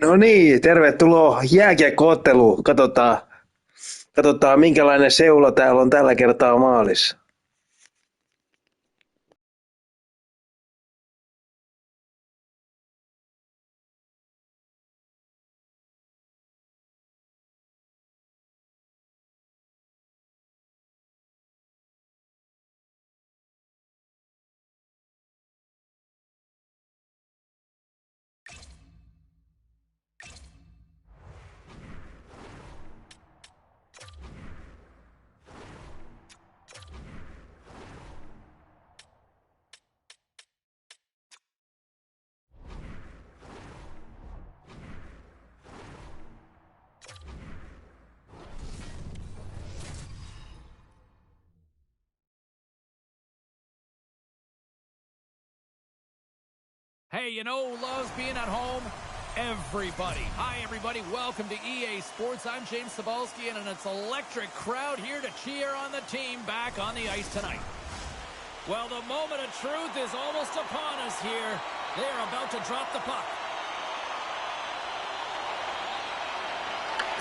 No niin, tervetuloa jääkiekko-otteluun. Katsotaan minkälainen seula täällä on tällä kertaa maalissa. Hey, you know who loves being at home? Everybody. Hi, everybody. Welcome to EA Sports. I'm James Cebulski, and it's an electric crowd here to cheer on the team back on the ice tonight. Well, the moment of truth is almost upon us here. They are about to drop the puck.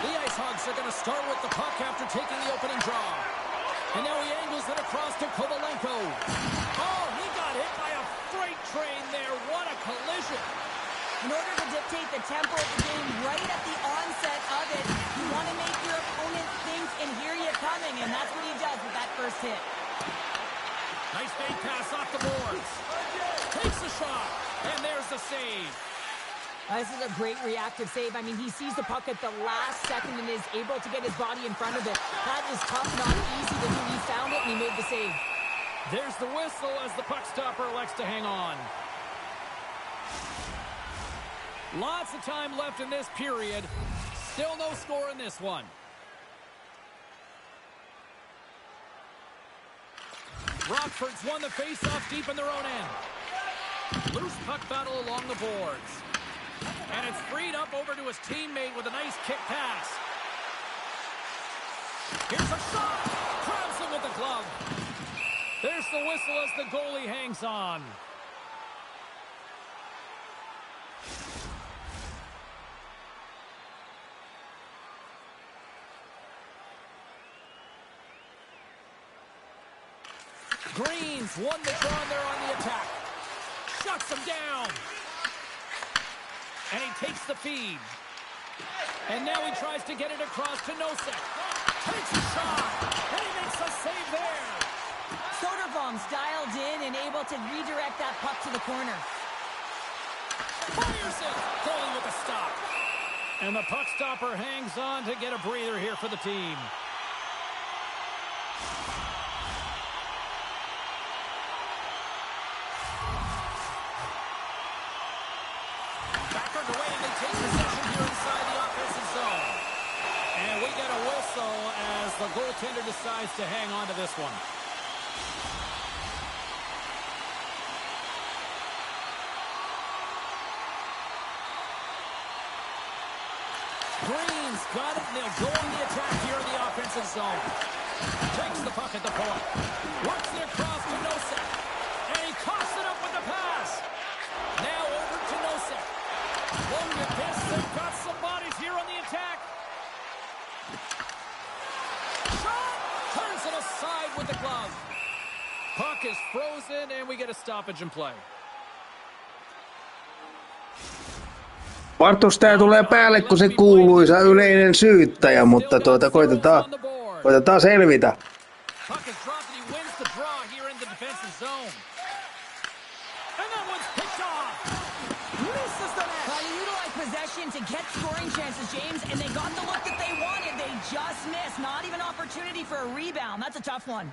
The Ice Hogs are going to start with the puck after taking the opening draw. And now he angles it across to Kovalenko. Oh, he got hit by a freight train there. What a collision. In order to dictate the tempo of the game right at the onset of it, you want to make your opponent think and hear you coming, and that's what he does with that first hit. Nice fake pass off the boards. Takes the shot, and there's the save. This is a great reactive save. I mean, he sees the puck at the last second and is able to get his body in front of it. That is tough, not easy to do. He found it, and he made the save. There's the whistle as the puck stopper elects to hang on. Lots of time left in this period. Still no score in this one. Rockford's won the face-off deep in their own end. Loose puck battle along the boards. And it's freed up over to his teammate with a nice kick pass. Here's a shot! Grabs him with the glove. There's the whistle as the goalie hangs on. Greens won the draw there on the attack. Shuts him down. And he takes the feed. And now he tries to get it across to Nosek. Takes a shot. And he makes a save there. Soderblom's dialed in and able to redirect that puck to the corner. Fires it. Goalie with a stop. And the puck stopper hangs on to get a breather here for the team. The goaltender decides to hang on to this one. Green's got it, and they'll go on the attack here in the offensive zone. Takes the puck at the point. Works it across to Nosek. And he coughs it up with the pass. Now over to Nosek. Look at this. They've got some bodies here on the attack. Turns it aside with the glove. Puck is frozen, and we get a stoppage in play. Vartus tää tulee päälle, kun se kuuluisa yleinen syyttäjä, mutta koitetaan selvitä. Puck is dropped, and he wins the draw here in the defensive zone. And that one's picked off. Misses the net. They utilized possession to get scoring chances, James, and they got the look that they wanted. They just missed. Not even opportunity for a rebound. That's a tough one.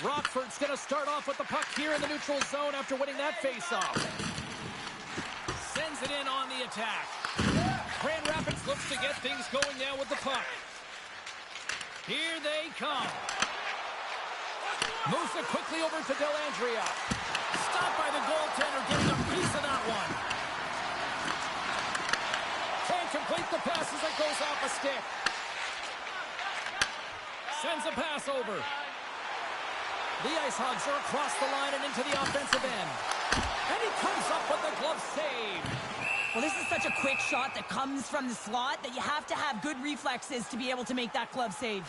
Rockford's going to start off with the puck here in the neutral zone after winning that faceoff. Sends it in on the attack. Grand Rapids looks to get things going now with the puck. Here they come. Moves it quickly over to Dellandrea. Stopped by the goaltender, getting a piece of that one. Can't complete the pass as it goes off a stick. Sends a pass over. The Ice Hogs are across the line and into the offensive end. And he comes up with the glove save. Well, this is such a quick shot that comes from the slot that you have to have good reflexes to be able to make that glove save.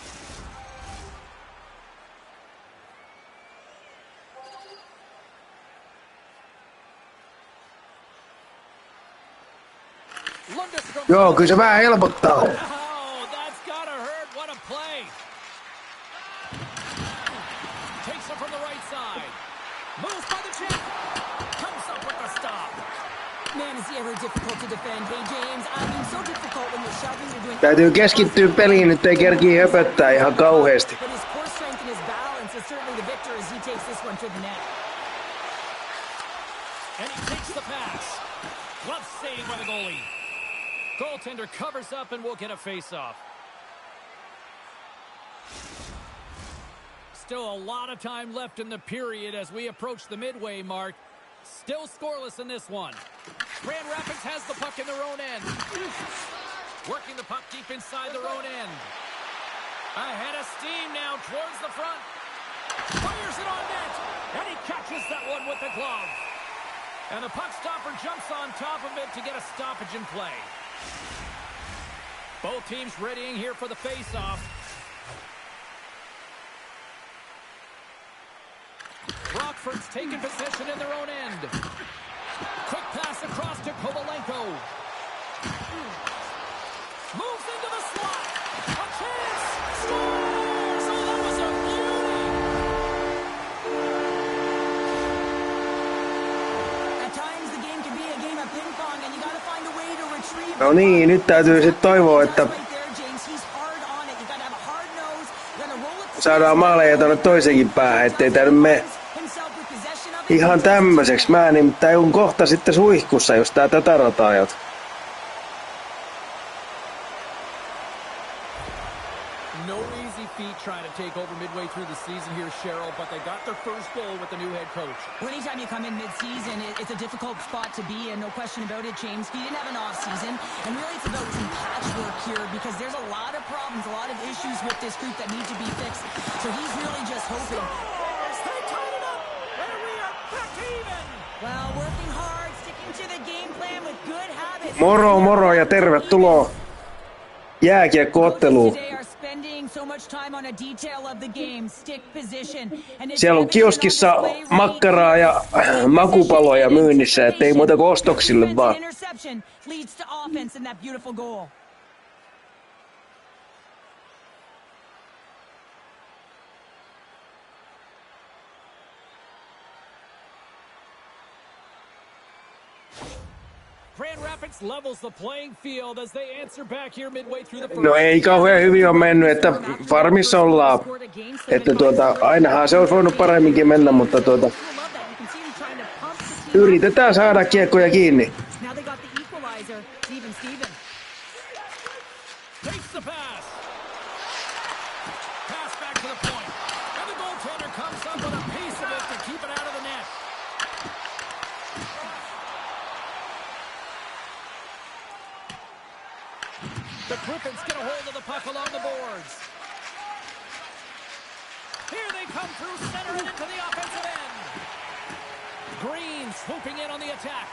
Joo, kyllä se vähän helpottaa. Oh, that's gotta hurt. What a play. Takes it from the right side. Moves by the check. Comes up with the stop. Man, is he ever difficult to defend. Hey, James, I mean, so difficult when you're shoving, you're doing... Täytyy keskittyä peliin, nyt ei kerkii höpöttää ihan kauheasti. But his core strength and his balance is certainly the victor as he takes this one to the net. And he takes the pass. Glove save by the goalie. Goaltender covers up and we'll get a face-off. Still a lot of time left in the period as we approach the midway mark. Still scoreless in this one. Grand Rapids has the puck in their own end. Working the puck deep inside their own end. Ahead of steam now towards the front. Fires it on net. And he catches that one with the glove. And the puck stopper jumps on top of it to get a stoppage in play. Both teams readying here for the face-off. Rockford's taking possession in their own end. Quick pass across to Kovalenko. Moves into the slot. A chance. Scores! Oh, that was a beauty. At times, the game can be a game of ping-pong, and you got to find a way to retrieve... No niin, nyt täytyy sitten toivoa, että saadaan maaleja tuonne toisenkin päähän, ettei tää nyt mene ihan tämmöiseksi. Mä nimittäin on kohta sitten suihkussa, jos tää tätä rataa jat. No easy feat trying to take over midway through the season here, Cheryl, but they got their first goal with the new head coach. Well, anytime you come in mid-season, it's a difficult spot to be in, no question about it, James. He didn't have an off-season, and really it's about some patchwork here because there's a lot of problems, a lot of issues with this group that need to be fixed. So he's really just hoping. They tied it up, and we are back to even. Well, working hard, sticking to the game plan with good habits. Moro, moro ja tervetuloa jääkiekko-otteluun. Siellä on kioskissa makkaraa ja makupaloja myynnissä, ettei muuta kuin ostoksille vaan. Grand Rapids levels the playing field as they answer back here midway through the first. No ei kauhean hyvin on mennyt, että farmissa ollaan. Että ainahan se olisi voinut paremminkin mennä, mutta yritetään saada kiekkoja kiinni. The Griffins get a hold of the puck along the boards. Here they come through center and into the offensive end. Green swooping in on the attack.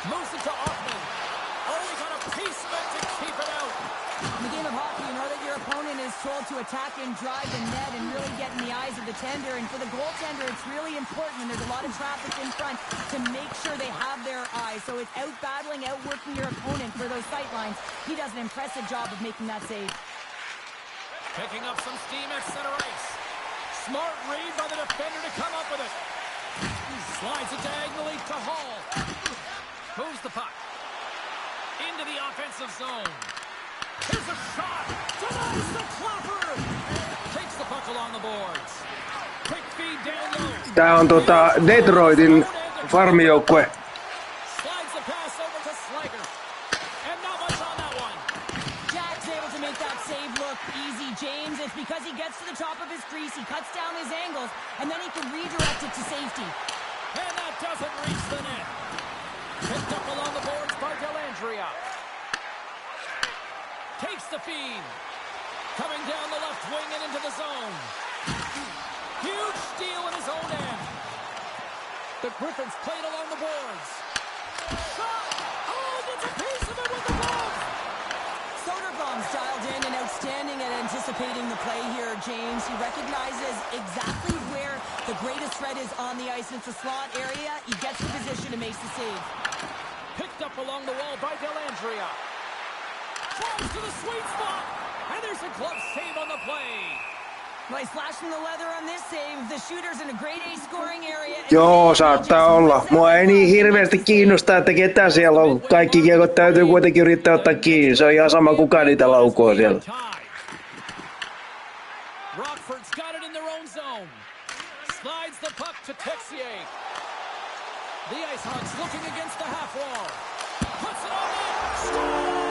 Moves it to Offman. Oh, he got a piece of it to keep it out. In the game of hockey, you know that your opponent is told to attack and drive the net and really get in the eyes of the tender. And for the goaltender, it's really important when there's a lot of traffic in front to make sure they have their eyes. So it's out-battling, outworking your opponent for those sight lines. He does an impressive job of making that save. Picking up some steam at center ice. Smart read by the defender to come up with it. Slides it diagonally to Hall. Moves the puck into the offensive zone. Here's a shot. Denies the clapper. Takes the puck along the boards. Tää on Detroitin farmijoukkue. Slides the pass over to Slager. And not much on that one. Jack's able to make that save look easy, James. It's because he gets to the top of his crease, he cuts down his angles, and then he can redirect it to safety. And that doesn't reach the net. Picked up along the boards by Dellandrea. Takes the feed. Coming down the left wing and into the zone. Huge steal in his own end. The Griffins played along the boards. Shot! Oh, gets a piece of it with the glove! Soderblom's dialed in and outstanding at anticipating the play here, James. He recognizes exactly where the greatest threat is on the ice. It's a slot area. He gets the position and makes the save. Picked up along the wall by Dellandrea. Drives to the sweet spot. And there's a glove save on the play. Well, he's flashing the leather on this save. The shooter's in a grade A scoring area. Joo, saattaa olla. Mua ei niin hirveästi kiinnosta, että ketä siellä on. Kaikki kiekot täytyy kuitenkin yrittää ottaa kiinni. Se on ihan sama, kuka niitä laukoo siellä. Rockford's got it in their own zone. Slides the puck to Texier. The Ice Hawks looking against the half wall. Puts it on in. Scores!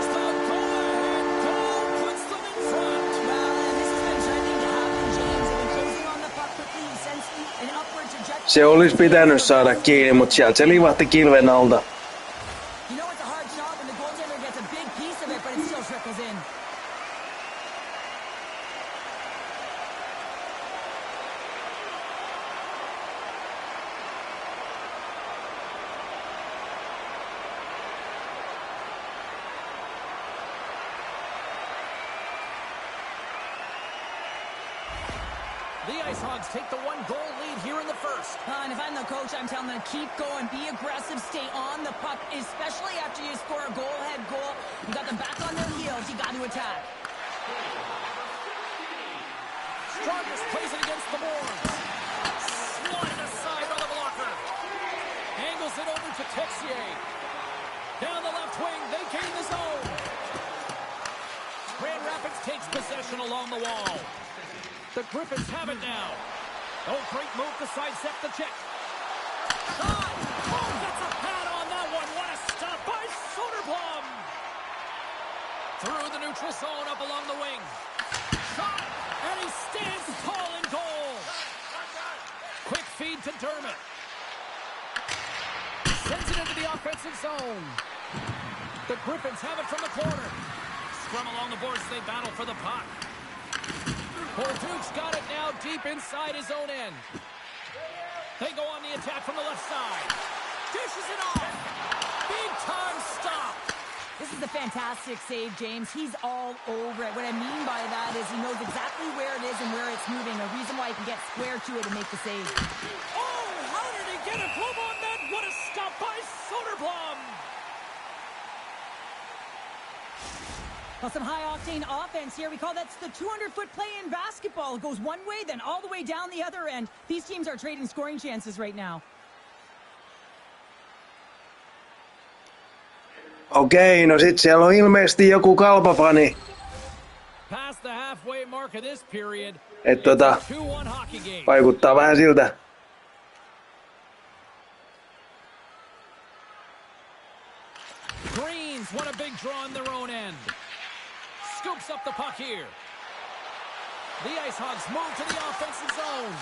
The go-ahead goal puts them in front. Well, and this has been trending to happen, James. They've been closing on the puck quickly. He sensed an upward trajectory. Se olisi pitänyt saada kiinni, mutta sieltä se livahti kilven alta. You know it's a hard shot when the goaltender gets a big piece of it, but it still trickles in. The Ice Hogs take the one-goal lead here in the first. And if I'm the coach, I'm telling them keep going, be aggressive, stay on the puck, especially after you score a goal-ahead goal. You got them back on their heels. You got to attack. Strongest plays it against the boards. Swatted aside by the blocker. Angles it over to Texier. Down the left wing, they gain the zone. Grand Rapids takes possession along the wall. The Griffins have it now. Oh, great move to sidestep the check. Shot! Oh, gets a pad on that one. What a stop by Soderblom. Through the neutral zone, up along the wing. Shot! And he stands tall in goal. Quick feed to Dermott. Sends it into the offensive zone. The Griffins have it from the corner. Scrum along the boards, they battle for the puck. Duke's got it now deep inside his own end. They go on the attack from the left side. Dishes it off. Big time stop. This is a fantastic save, James. He's all over it. What I mean by that is he knows exactly where it is and where it's moving. A reason why he can get square to it and make the save. Oh, how did he get a glove on that? What a stop by Soderblom. Well, some high-octane offense here. We call that the 200-foot play in basketball. It goes one way, then all the way down the other end. These teams are trading scoring chances right now. Okei, no sit siellä on ilmeisesti joku Kalpa-fani. Past the halfway mark of this period. Et 2-1 hockey game. vaikuttaa vähän siltä. Greens want a big draw in their own end. Scoops up the puck here. The Ice Hogs move to the offensive zone.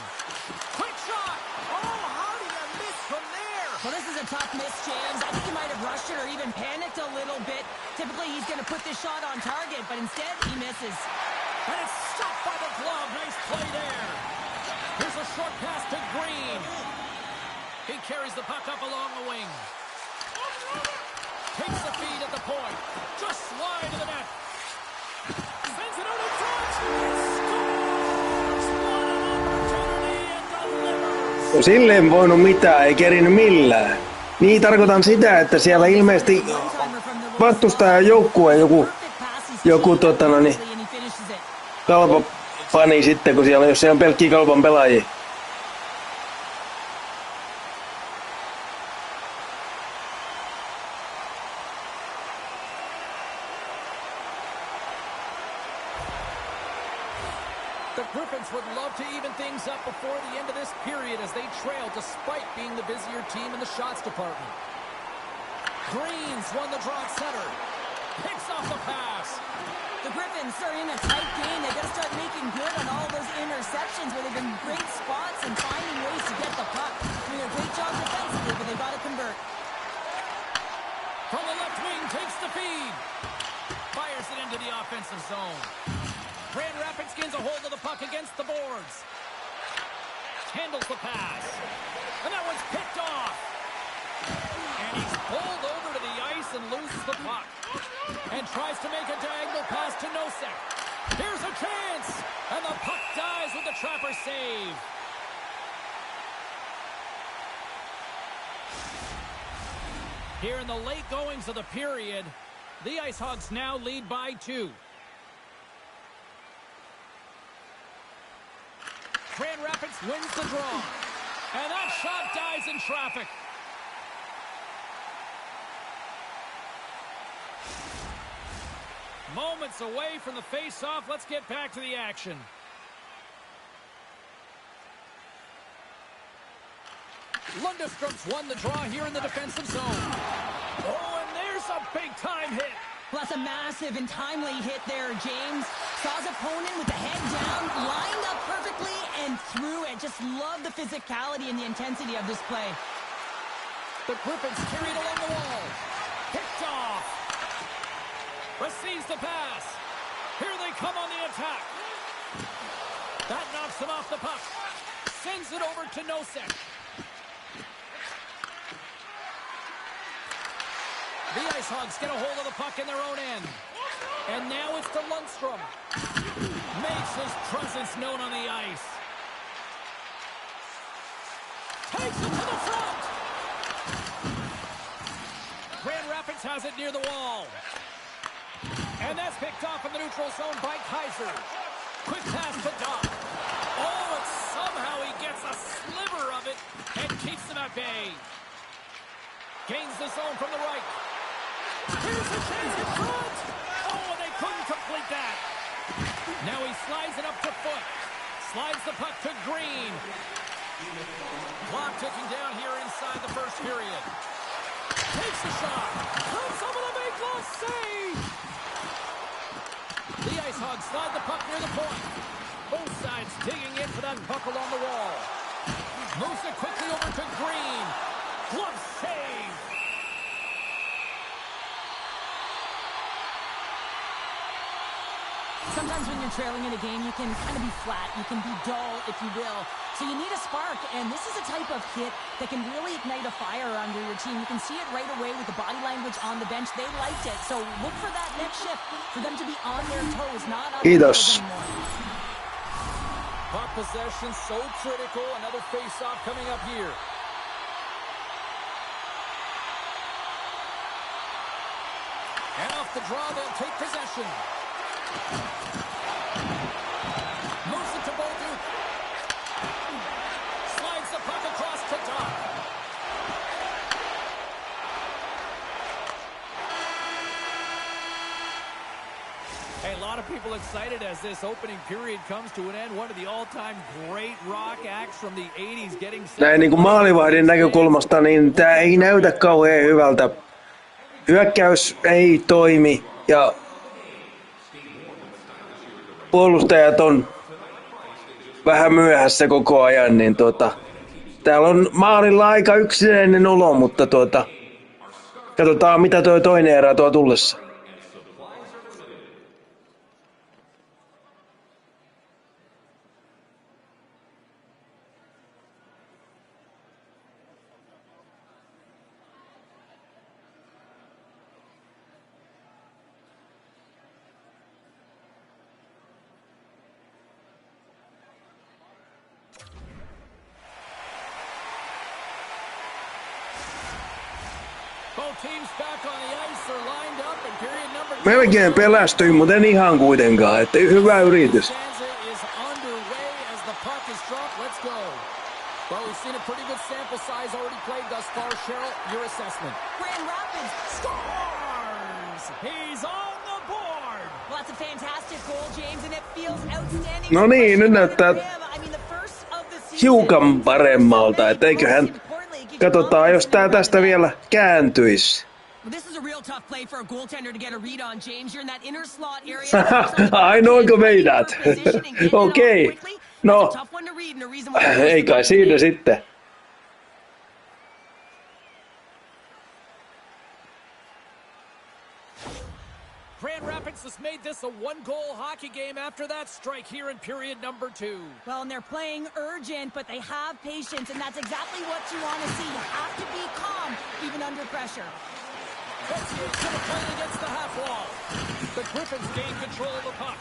Quick shot! Oh, how did you miss from there? Well, this is a tough miss, James. I think he might have rushed it or even panicked a little bit. Typically, he's going to put this shot on target, but instead, he misses. And it's stopped by the glove. Nice play there. Here's a short pass to Green. He carries the puck up along the wing. Takes the feed at the point. Just slide to the net. Sends it out in front. Scores! What an opportunity and delivers. No sille ei voinut mitään, ei kerinyt millään. Niin tarkoitan sitä, että siellä ilmeisesti vastustajan joukkue joku Kalpa-fani sitten, kun siellä, jos siellä on pelkkiä Kalpan pelaajia. The Griffins would love to even things up before the end of this period as they trail despite being the busier team in the shots department. Greens won the draw at center. Picks off the pass. The Griffins are in a tight game. They got to start making good on all those interceptions where they've been great spots and finding ways to get the puck. Doing a great job defensively, but they got to convert. From the left wing, takes the feed. Fires it into the offensive zone. Grand Rapids gains a hold of the puck against the boards. Handles the pass. And that one's picked off. And he's pulled over to the ice and loses the puck. And tries to make a diagonal pass to Nosek. Here's a chance. And the puck dies with the Trapper save. Here in the late goings of the period, the Ice Hogs now lead by 2. Grand Rapids wins the draw. And that shot dies in traffic. Moments away from the face-off. Let's get back to the action. Lundstrom's won the draw here in the defensive zone. Oh, and there's a big-time hit. Well, that's a massive and timely hit there, James. Saw his opponent with the head down, lined up perfectly, and threw it. Just love the physicality and the intensity of this play. The Griffins carried along the wall. Picked off. Receives the pass. Here they come on the attack. That knocks him off the puck. Sends it over to Nosek. The Ice Hogs get a hold of the puck in their own end. And now it's to Lundstrom. Makes his presence known on the ice. Takes it to the front. Grand Rapids has it near the wall. And that's picked off in the neutral zone by Kaiser. Quick pass to Doc. Oh, and somehow he gets a sliver of it and keeps them at bay. Gains the zone from the right. Here's a chance in front. Oh, and they couldn't complete that. Now he slides it up to Foot. Slides the puck to Green. Clock ticking down here inside the first period. Takes the shot. Comes up with a big loss save. The Ice Hogs slide the puck near the point. Both sides digging in for that puck along the wall. Moves it quickly over to Green. Glove save. Sometimes when you're trailing in a game, you can kind of be flat. You can be dull, if you will. So you need a spark, and this is a type of hit that can really ignite a fire under your team. You can see it right away with the body language on the bench. They liked it. So look for that next shift, for them to be on their toes, not on their toes anymore. Puck possession so critical. Another face-off coming up here. And off the draw, they'll take possession. Moves it to Bolduc. Slides the puck across to Doc. Hey, a lot of people excited as this opening period comes to an end. One of the all-time great rock acts from the 80s getting set. Näin niin kuin maalivahdin näkökulmasta, niin tää ei näytä kauhean hyvältä. Hyökkäys ei toimi ja puolustajat on vähän myöhässä koko ajan, niin täällä on maalilla aika yksinäinen olo, mutta katsotaan mitä tuo toinen erä tuo tullessa. Melkein pelästyin, mutta en ihan kuitenkaan, että hyvä yritys. Well, we've seen a pretty good sample size already played thus far. Cheryl, your assessment. Grand Rapids Scores! He's on the board! Well, that's a fantastic goal, James, and it feels out outstanding. No niin, nyt näyttää I mean, the first of the season. hiukan paremmalta, et eiköhän katsotaan, jos tää tästä vielä kääntyisi. Well, this is a real tough play for a goaltender to get a read on, James. You're in that inner slot area. Ainoinko meidät? Okei. No, ei kai siinä sitten. Grand Rapids has made this a one-goal hockey game after that strike here in period number 2. Well, and they're playing urgent, but they have patience, and that's exactly what you want to see. You have to be calm, even under pressure. Messier to the play against the half wall. The Griffins gain control of the puck.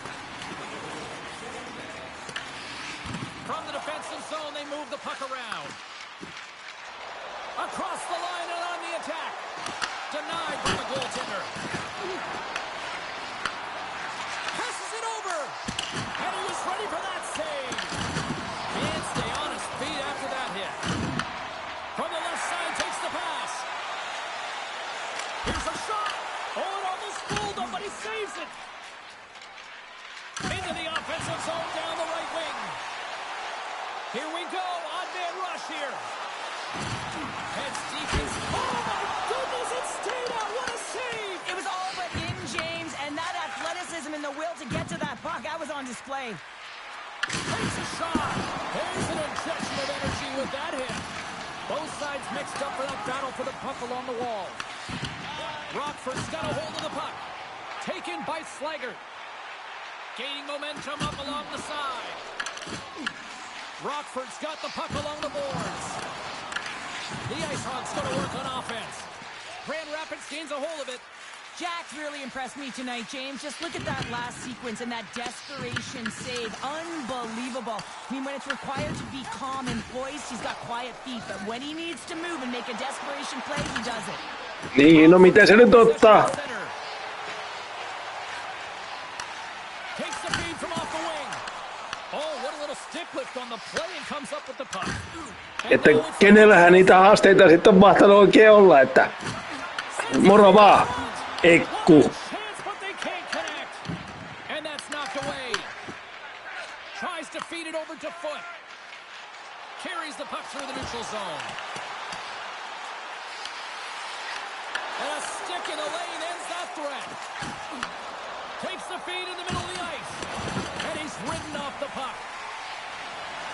From the defensive zone, they move the puck around. Across the line and on the attack. Denied by the goaltender. Passes it over. And he was ready for that save. Can't stay on his feet after that hit. From the left side, takes the pass. Here's a shot. Oh, it almost fooled him, but he saves it. Into the offensive zone down the right wing. Here we go. Odd man rush here. Heads deep. Oh, my goodness, it stayed out. What a save. It was all but in, James, and that athleticism and the will to get to that puck, that was on display. Takes a shot. There's an injection of energy with that hit. Both sides mixed up for that battle for the puck along the wall. Rockford's got a hold of the puck. Taken by Slaggert. Gaining momentum up along the side. Rockford's got the puck along the boards. The Ice Hawks going to work on offense. Grand Rapids gains a hold of it. Jack's really impressed me tonight, James. Just look at that last sequence and that desperation save. Unbelievable. I mean, when it's required to be calm and poised, he's got quiet feet. But when he needs to move and make a desperation play, he does it. Niin, no miten se nyt ottaa? Takes the feed from off the wing. Oh, what a little stick lift on the play and comes up with the puck. Että kenellähän niitä haasteita sitten on mahtanut oikein olla, että moro vaan, Ekku. And that's knocked away. Tries to feed it over to Foot. Carries the puck through the neutral zone. And a stick in the lane ends that threat. Takes the feed in the middle of the ice. And he's ridden off the puck.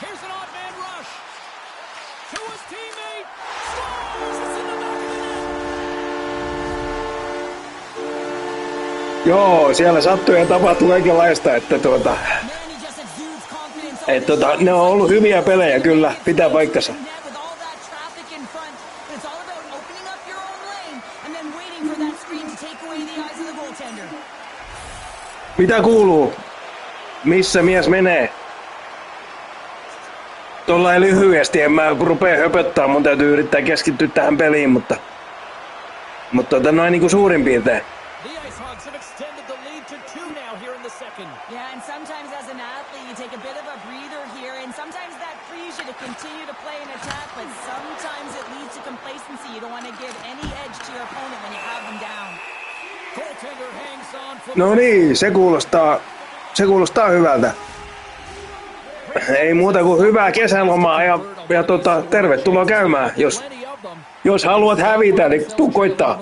Here's an odd man rush. To his teammate. Scores! It's in the back of the net. Joo, siellä sattuu ja tapahtuu kaikenlaista, että ne on ollut hyviä pelejä kyllä, pitää paikkansa. Mitä kuuluu? Missä mies menee? Tuollain lyhyesti, en mä rupea höpöttää, mun täytyy yrittää keskittyä tähän peliin, mutta noin niinku suurin piirtein. Yeah, and sometimes as an athlete you take a bit of a breather here, and sometimes that frees you to continue to play an attack, but sometimes it leads to complacency. You don't want to give any edge to your opponent when you have them down. No niin, se kuulostaa hyvältä. Ei muuta kuin hyvää kesälomaa ja tervetuloa käymään. Jos haluat hävitä, niin tuu koittaa.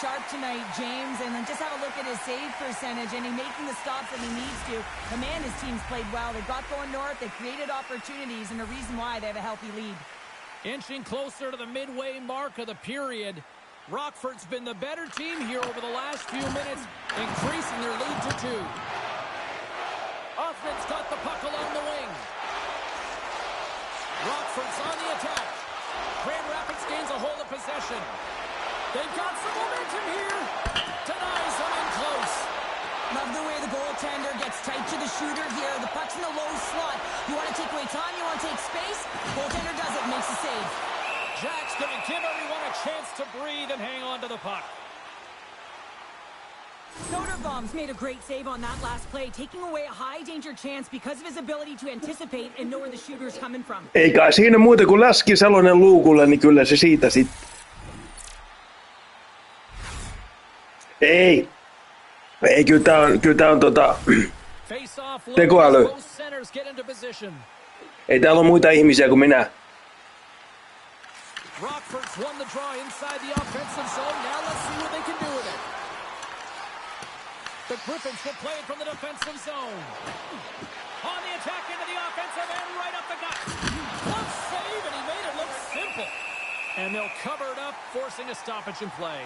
Sharp tonight, James, and then just have a look at his save percentage, and he's making the stops that he needs to. The man, his team's played well. They got going north, they created opportunities, and the reason why they have a healthy lead. Inching closer to the midway mark of the period, Rockford's been the better team here over the last few minutes, increasing their lead to 2. Hoffman's got the puck along the wing. Rockford's on the attack. Grand Rapids gains a hold of possession. They've got some momentum here. Denies them in close. Love the way the goaltender gets tight to the shooter here. The puck's in the low slot. You want to take away time, you want to take space. Goaltender does it, makes a save. Jack's going to give everyone a chance to breathe and hang on to the puck. Soderbaum's made a great save on that last play, taking away a high-danger chance because of his ability to anticipate and know where the shooter's coming from. Ei kai siinä muuta kuin läski Salonen luukulle, niin kyllä se siitä sitten. Ei. Ei, kyllä tää on Face-off look tekoäly. as both centers get into position. Ei täällä ole muita ihmisiä kuin minä. Rockford's won the draw inside the offensive zone. Now let's see what they can do with it. The Griffins will play it from the defensive zone. On the attack into the offensive end, right up the gut. Close save, and he made it look simple. And they'll cover it up, forcing a stoppage in play.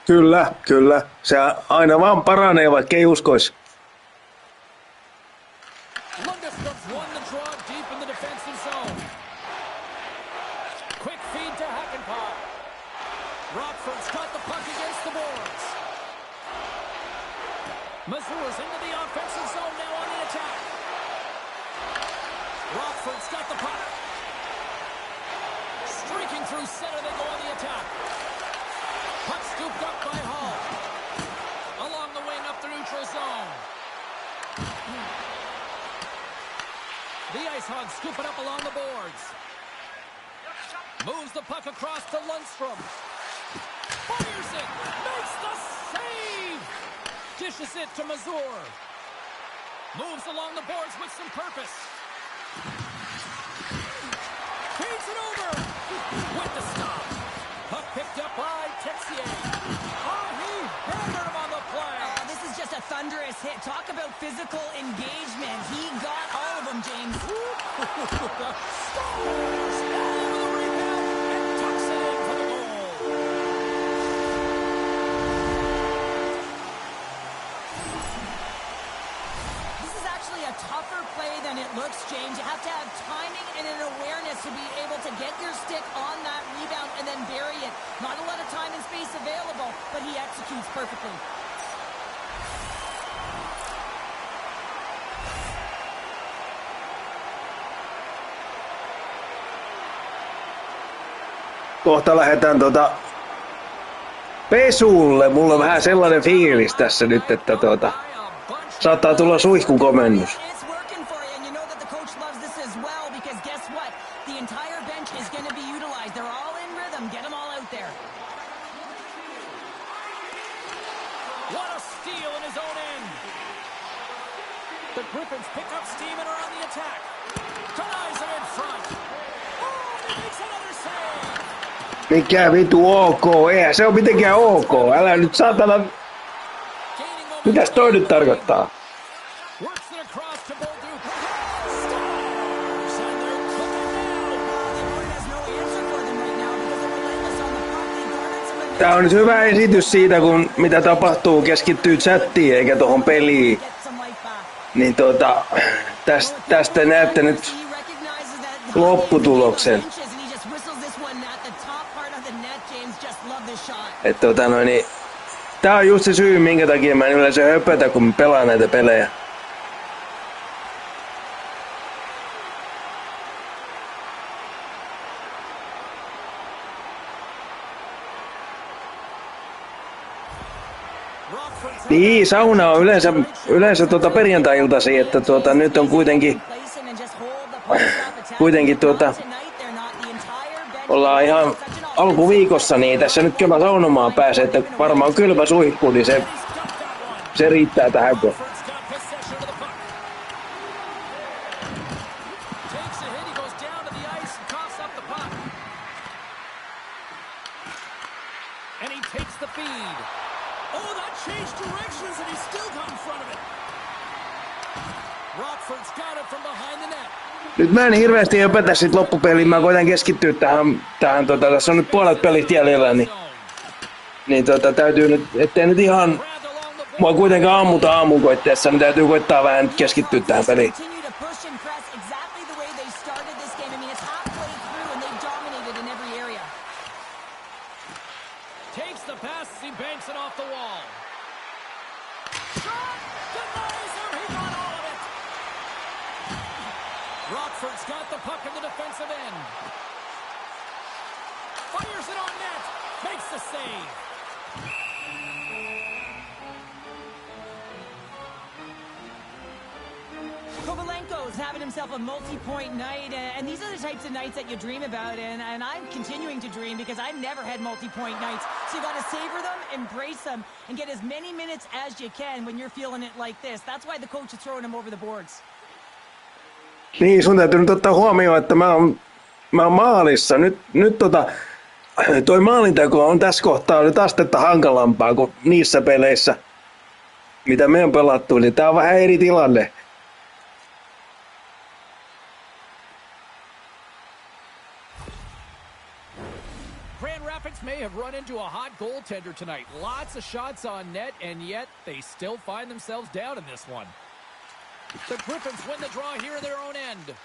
Kyllä. Se aina vaan paranee, vaikka ei uskoisi. Lundstrom's won the draw deep in the defensive zone. Quick feed to Hakanpää. Rockford's got the puck against the boards. Mazur's into the offensive zone now on the attack. Rockford's got the puck. Streaking through center, they go on the attack. Puck scooped up by Hall. Along the wing up the neutral zone. The Ice Hogs scoop it up along the boards. Moves the puck across to Lundstrom. Fires it. Makes the save. Dishes it to Mazur. Moves along the boards with some purpose. Feeds it over. With the stop. Puck picked up by Texier. Oh, he hammered him on the play. Oh, this is just a thunderous hit. Talk about physical engagement. He got all of them, James. Scores all over the rebound and tucks it in for the goal. This is actually a tougher play than it looks, James. You have to have timing and an awareness to be able to get your stick on that rebound and then bury it. Not a lot of time and space available, but he executes perfectly. Kohta lähdetään pesulle. Mulla on vähän sellainen fiilis tässä nyt, että saattaa tulla suihkukomennus. It's working for you, and you know that the coach loves this as well, because guess what? The entire bench is going to be utilized. They're all in rhythm. Get them all out there. What a steal in his own end. The Griffins pick up steam and are on the attack. Denies him in front. Oh, he makes another save. Mikä vitu ok? Eihän se ole mitenkään ok. Älä nyt saatana... Gaining momentum. Mitäs toi nyt tarkoittaa? Works it across to Bolduc. Stars, and they're cooking now. The board has no answer for them right now because they're relentless on the puck. They garnered some of Tää on nyt hyvä esitys siitä, kun mitä tapahtuu, keskittyy chattiin eikä tohon peliin. get some life back. Niin tästä näette nyt He recognizes that lopputuloksen. and he just whistles this one at the top part of the net. James just love this shot. Että tää on just se syy, minkä takia mä en yleensä höpötä, kun mä pelaan näitä pelejä. Niin, sauna on yleensä perjantai-iltasi, että nyt on kuitenkin ollaan ihan alkuviikossa, niin tässä nyt kyllä saunomaan pääsee, että varmaan kylmä suihku, niin se riittää tähän. Nyt mä en hirveästi höpätä sit loppupeliin, mä koitan keskittyä tähän tässä on nyt puolet pelit jäljellä, niin täytyy nyt, ettei nyt ihan mua kuitenkaan ammuta aamukoitteessa, niin täytyy koittaa vähän keskittyä tähän peliin. Rockford's got the puck in the defensive end. Fires it on net. Makes the save. Kovalen Stamkos having himself a multi-point night, and these are the types of nights that you dream about, and I'm continuing to dream because I've never had multi-point nights. So you got to savor them, embrace them, and get as many minutes as you can when you're feeling it like this. That's why the coach is throwing him over the boards. Niin, sun täytyy nyt ottaa huomioon, että mä oon maalissa. Nyt toi maalinteko on tässä kohtaa nyt astetta hankalampaa kuin niissä peleissä, mitä me on pelattu. Niin tää on vähän eri tilanne. Grand Rapids may have run into a hot goaltender tonight. Lots of shots on net, and yet they still find themselves down in this one. The Griffins win the draw here in their own end.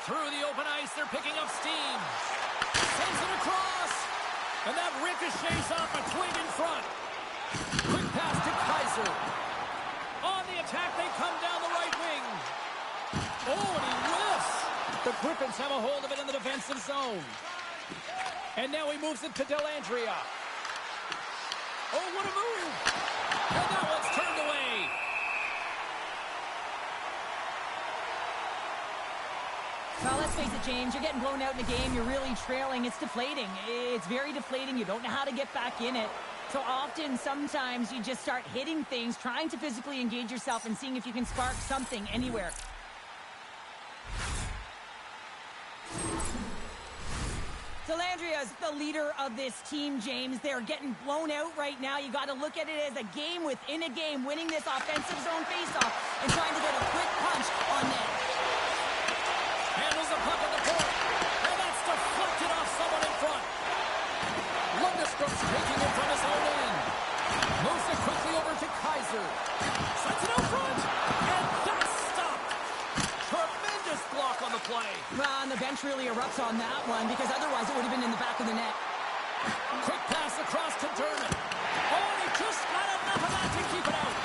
Through the open ice, they're picking up steam. Sends it across. And that ricochets off a twig in front. Quick pass to Kaiser. On the attack, they come down the right wing. Oh, and he whiffs. The Griffins have a hold of it in the defensive zone. And now he moves it to Dellandrea. Oh, what a move. And that one's turned away. Well, let's face it, James, you're getting blown out in a game. You're really trailing. It's deflating. It's very deflating. You don't know how to get back in it. So often, sometimes, you just start hitting things, trying to physically engage yourself and seeing if you can spark something anywhere. Dellandrea is the leader of this team, James. They're getting blown out right now. You got to look at it as a game within a game, winning this offensive zone faceoff and trying to get a quick punch on net. Handles the puck on the point. And that's deflected off someone in front. Lundstrom's taking it from his own end. Moves it quickly over to Kaiser. Sets it out front. And that's stopped. Tremendous block on the play. Well, and the bench really erupts on that one because otherwise it would have been in the back of the net. Quick pass across to Dermott. Oh, he just got enough of that to keep it out.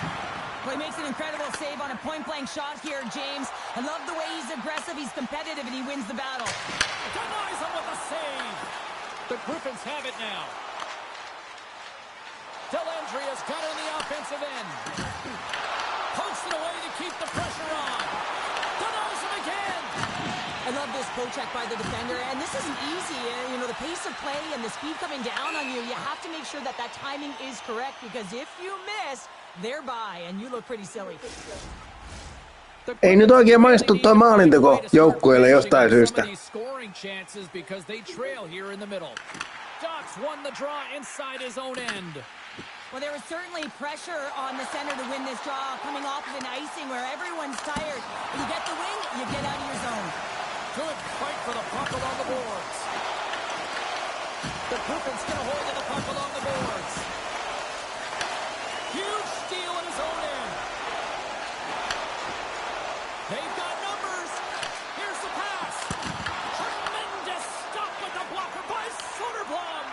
Well, he makes an incredible save on a point-blank shot here, James. I love the way he's aggressive, he's competitive, and he wins the battle. Denies him with a save. The Griffins have it now. Dellandrea's got it on the offensive end. Pokes it away to keep the pressure on. Denies him again. I love this poke check by the defender, and this isn't easy. You know, the pace of play and the speed coming down on you, you have to make sure that that timing is correct, because if you miss, they're by, and you look pretty silly. Ei nyt oikein maistu tuo maalinteko joukkueelle jostain syystä. Ducks won the draw inside his own end. Well, there was certainly pressure on the center to win this draw, coming off of an icing where everyone's tired. When you get the wing, you get out of your zone. Good fight for the puck along the boards. The Griffins get a hold of the puck along the boards. Huge steal in his own end. They've got numbers. Here's the pass. Tremendous stop with the blocker by Soderblom.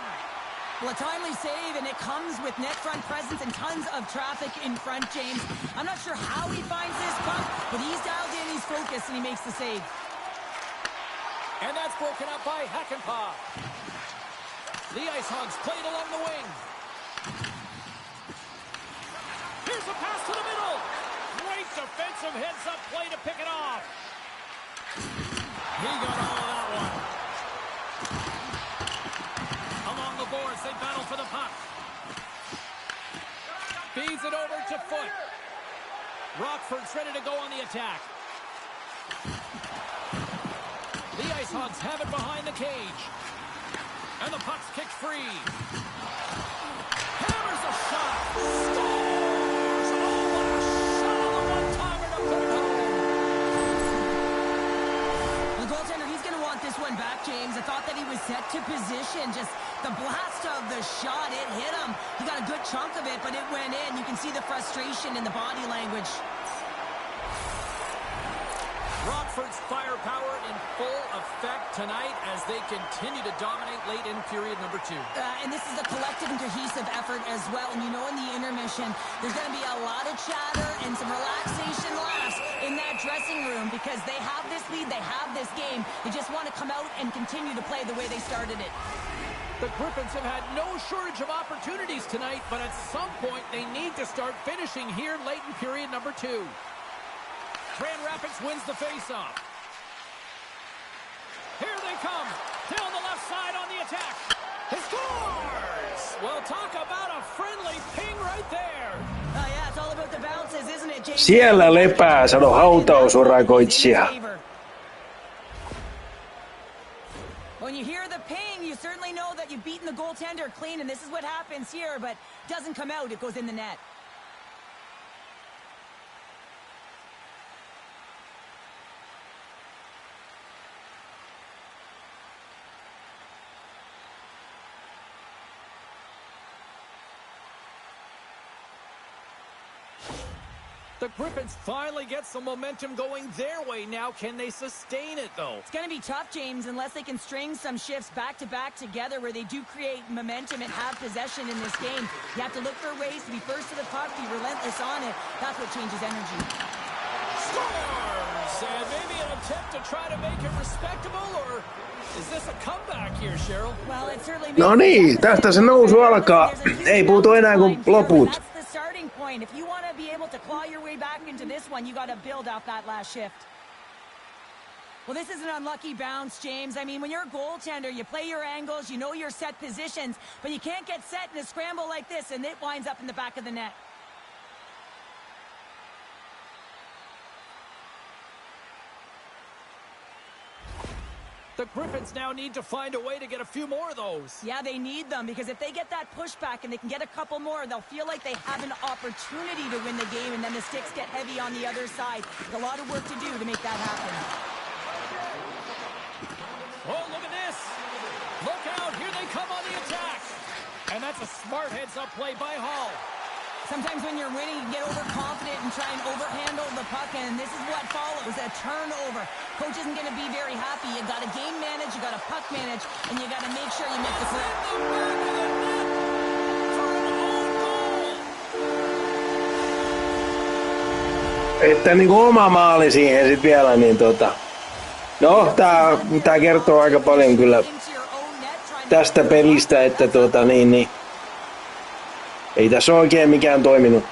Well, a timely save, and it comes with net front presence and tons of traffic in front, James. I'm not sure how he finds this puck, but he's dialed in, he's focused, and he makes the save. And that's broken up by Hakanpää. The Ice Hogs played along the wing. Here's a pass to the middle. Great defensive heads-up play to pick it off. He got all of that one. Along the boards, they battle for the puck. Feeds it over to Foot. Rockford's ready to go on the attack. The Ice Hogs have it behind the cage. And the puck's kicked free. Hammers a shot. Scores! Oh, what a shot on the one-timer to put it home. The goaltender, he's going to want this one back, James. I thought that he was set to position. Just the blast of the shot, it hit him. He got a good chunk of it, but it went in. You can see the frustration in the body language. Rockford's firepower in full effect tonight as they continue to dominate late in period number 2. And this is a collective and cohesive effort as well. And you know, in the intermission, there's going to be a lot of chatter and some relaxation laughs in that dressing room because they have this lead, they have this game. They just want to come out and continue to play the way they started it. The Griffins have had no shortage of opportunities tonight, but at some point they need to start finishing here late in period number 2. Grand Rapids wins the faceoff. Here they come. Down the left side on the attack. He scores! Well, talk about a friendly ping right there. Oh, yeah, it's all about the bounces, isn't it, James? Siellä lepää, sano hautausurakoitsija. When you hear the ping, you certainly know that you've beaten the goaltender clean, and this is what happens here, but doesn't come out. It goes in the net. The Griffins finally get some momentum going their way now. Can they sustain it, though? It's going to be tough, James, unless they can string some shifts back-to-back together where they do create momentum and have possession in this game. You have to look for ways to be first to the puck, be relentless on it. That's what changes energy. Scores! And maybe an attempt to try to make it respectable, or is this a comeback here, Cheryl? Well, it certainly No niin, tästä se nousu alkaa. Ei puutu enää kuin loput. Starting point. If you want to be able to claw your way back into this one, you got to build off that last shift. Well, this is an unlucky bounce, James. I mean, when you're a goaltender, you play your angles, you know your set positions, but you can't get set in a scramble like this, and it winds up in the back of the net. The Griffins now need to find a way to get a few more of those. Yeah, they need them, because if they get that pushback and they can get a couple more, they'll feel like they have an opportunity to win the game, and then the sticks get heavy on the other side. There's a lot of work to do to make that happen. Oh, look at this. Look out. Here they come on the attack. And that's a smart heads-up play by Hall. Sometimes when you're winning, you get overconfident and try and overhandle the puck, and this is what follows, a turnover. Coach isn't going to be very happy. You got to game manage, you got to puck manage, and you got to make sure you make the play. Että niinku oma maali siihen sit vielä, niin no, tää kertoo aika paljon kyllä tästä pelistä, että niin. Ei tässä ole oikein mikään toiminut.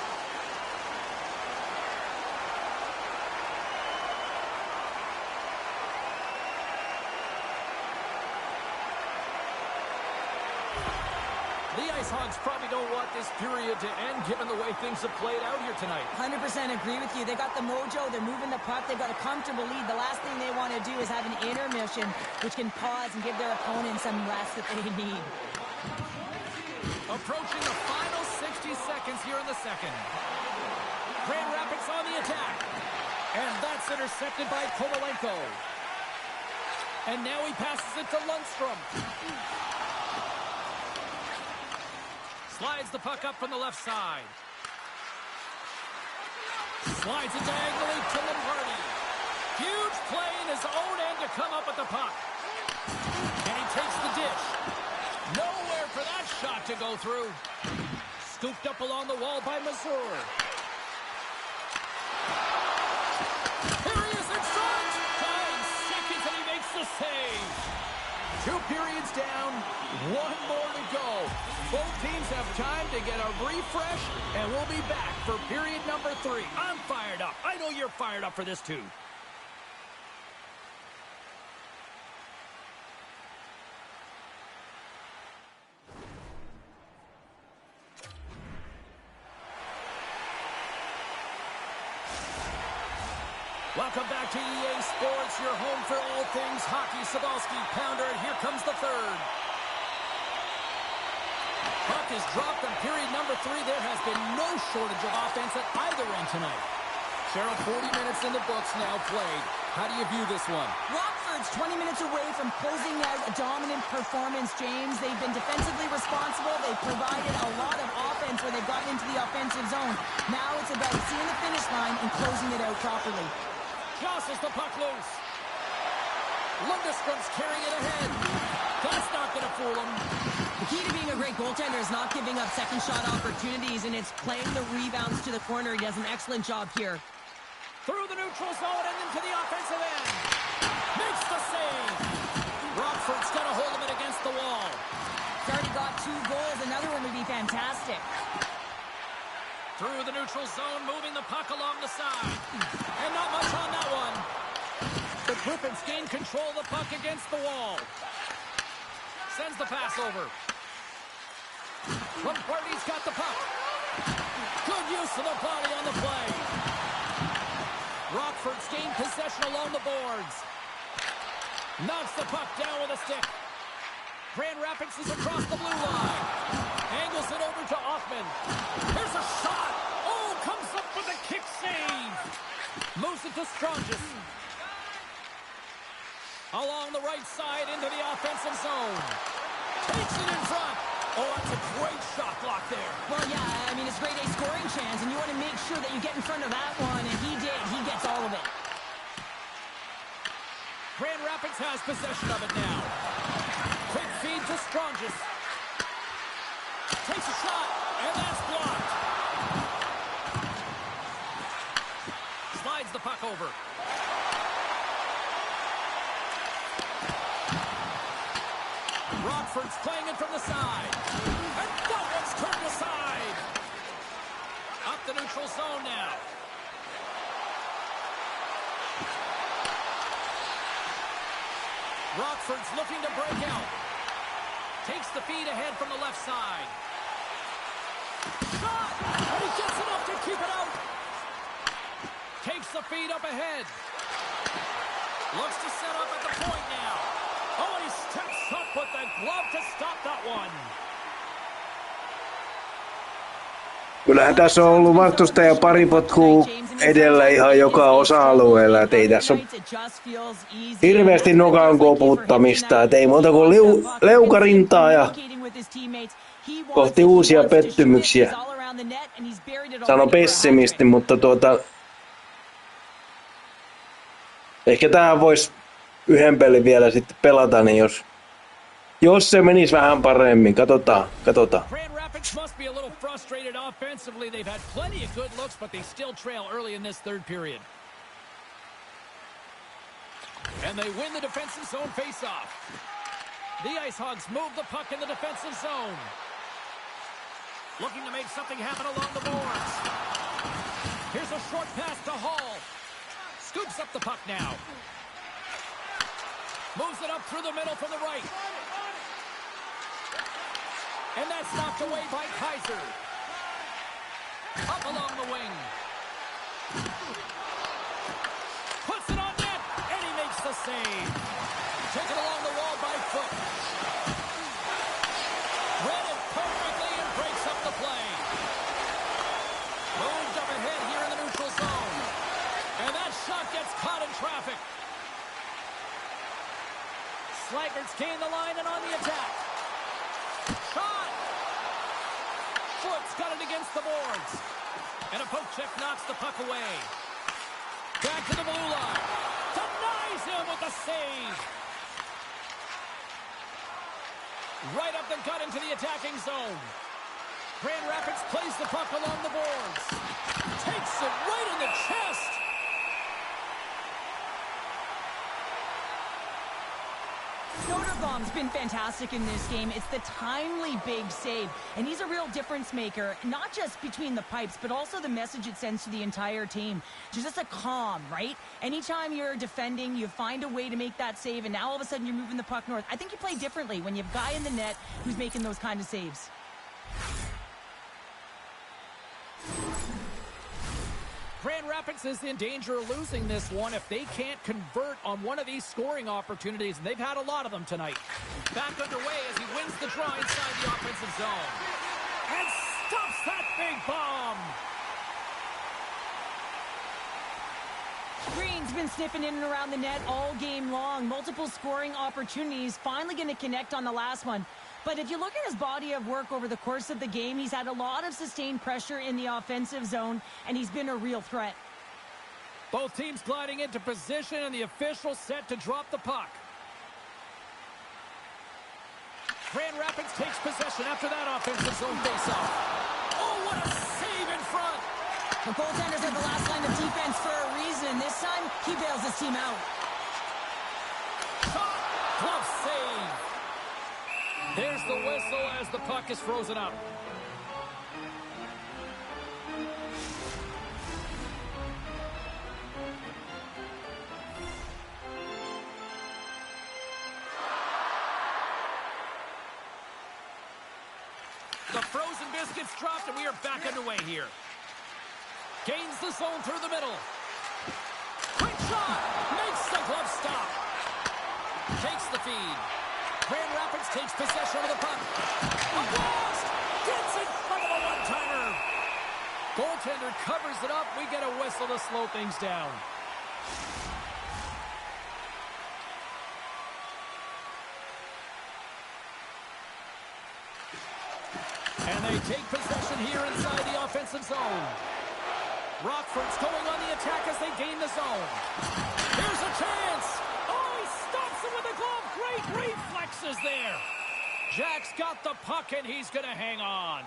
The Ice Hogs probably don't want this period to end given the way things have played out here tonight. 100% agree with you. They got the mojo, they're moving the puck, they've got a comfortable lead. The last thing they want to do is have an intermission which can pause and give their opponent some rest that they need. Approaching the final 60 seconds here in the second. Grand Rapids on the attack. And that's intercepted by Kovalenko. And now he passes it to Lundstrom. Slides the puck up from the left side. Slides it diagonally to Lombardi. Huge play in his own end to come up with the puck. And he takes the dish. Nowhere for that shot to go through. Scooped up along the wall by Mazur. Here he is in front. 5 seconds and he makes the save. 2 periods down, 1 more to go. Both teams have time to get a refresh, and we'll be back for period number 3. I'm fired up. I know you're fired up for this too. Welcome back to EA Sports, your home for all things hockey. Cybulski, Pounder, and here comes the third. Puck is dropped in period number 3. There has been no shortage of offense at either end tonight. Cheryl, 40 minutes in the books now played. How do you view this one? Rockford's 20 minutes away from closing out a dominant performance, James. They've been defensively responsible. They've provided a lot of offense where they've gotten into the offensive zone. Now it's about seeing the finish line and closing it out properly. Jostles the puck loose. Lundstrom's carrying it ahead. That's not going to fool him. The key to being a great goaltender is not giving up second shot opportunities, and it's playing the rebounds to the corner. He does an excellent job here. Through the neutral zone and into the offensive end. Makes the save. Rockford's got a hold of it against the wall. He's already got 2 goals. Another one would be fantastic. Through the neutral zone, moving the puck along the side. And not much on that one. The Griffins gain control of the puck against the wall. Sends the pass over. Lombardi's got the puck. Good use of the body on the play. Rockford's gained possession along the boards. Knocks the puck down with a stick. Grand Rapids is across the blue line. Angles it over to Offman. Here's a shot. Oh, comes up with a kick save. Moves it to Strongest. Along the right side into the offensive zone. Takes it in front. Oh, that's a great shot block there. Well, yeah, I mean, it's grade A scoring chance, and you want to make sure that you get in front of that one, and he did. He gets all of it. Grand Rapids has possession of it now. Quick feed to Strongest. Takes a shot, and that's blocked. Slides the puck over. Rockford's playing it from the side. And that one's turned aside. Up the neutral zone now. Rockford's looking to break out. Takes the feed ahead from the left side. Shot! And he gets enough to keep it out. Takes the feed up ahead. Looks to set up at the point now. Oh, he steps up with the glove to stop that one. Kyllähän tässä on ollut vastustaja pari potkua edellä ihan joka osa-alueella, et ei tässä ole hirveästi nokan koputtamista, et ei muuta kuin leukarintaa ja kohti uusia pettymyksiä. Sano pessimisti, mutta ehkä tähän voisi yhden pelin vielä sitten pelata, niin jos se menisi vähän paremmin, katsotaan. Must be a little frustrated offensively. They've had plenty of good looks, but they still trail early in this third period. And they win the defensive zone faceoff. The Ice Hogs move the puck in the defensive zone. Looking to make something happen along the boards. Here's a short pass to Hall. Scoops up the puck now. Moves it up through the middle from the right. And that's knocked away by Kaiser. Up along the wing. Puts it on net, and he makes the save. Taken along the wall by Foot. Read it perfectly and breaks up the play. Moved up ahead here in the neutral zone. And that shot gets caught in traffic. Slaggards gain the line and on the attack. Shot! Foot's got it against the boards. And a poke check knocks the puck away. Back to the blue line. Denies him with the save. Right up the gut into the attacking zone. Grand Rapids plays the puck along the boards. Takes it right in the chest. Soderblom's been fantastic in this game. It's the timely big save, and he's a real difference maker, not just between the pipes, but also the message it sends to the entire team. There's just a calm, right? Anytime you're defending, you find a way to make that save, and now all of a sudden you're moving the puck north. I think you play differently when you have a guy in the net who's making those kind of saves. Grand Rapids is in danger of losing this one if they can't convert on one of these scoring opportunities, and they've had a lot of them tonight. Back underway as he wins the draw inside the offensive zone. And stops that big bomb! Green's been sniffing in and around the net all game long. Multiple scoring opportunities, finally going to connect on the last one. But if you look at his body of work over the course of the game, he's had a lot of sustained pressure in the offensive zone, and he's been a real threat. Both teams gliding into position, and the official set to drop the puck. Grand Rapids takes possession after that offensive zone faceoff. Oh, what a save in front! The goaltenders are the last line of defense for a reason. This time, he bails his team out. Shot! Glove save! There's the whistle as the puck is frozen up. The frozen biscuits dropped, and we are back underway here. Gains the zone through the middle. Quick shot! Makes the glove stop. Takes the feed. Grand Rapids takes possession of the puck. A blast! Gets in front of a one-timer. Goaltender covers it up. We get a whistle to slow things down. And they take possession here inside the offensive zone. Rockford's going on the attack as they gain the zone. Here's a chance. Oh, he stops it with a glove. Great reflexes there. Jack's got the puck, and he's going to hang on.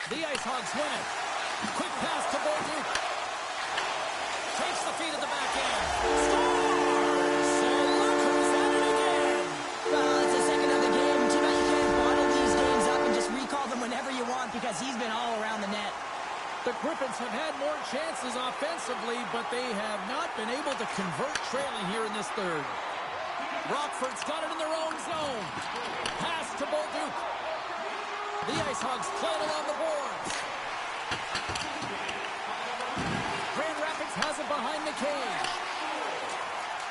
The Ice Hogs win it. Quick pass to Bolduc. Takes the feed at the back end. Scores! So look who's at it again. Well, it's the second of the game. Too bad you can't bottle these games up and just recall them whenever you want because he's been all around the net. The Griffins have had more chances offensively, but they have not been able to convert trailing here in this third. Rockford's got it in their own zone. Pass to Bolduc. The Ice Hogs play it along the boards. Grand Rapids has it behind the cage.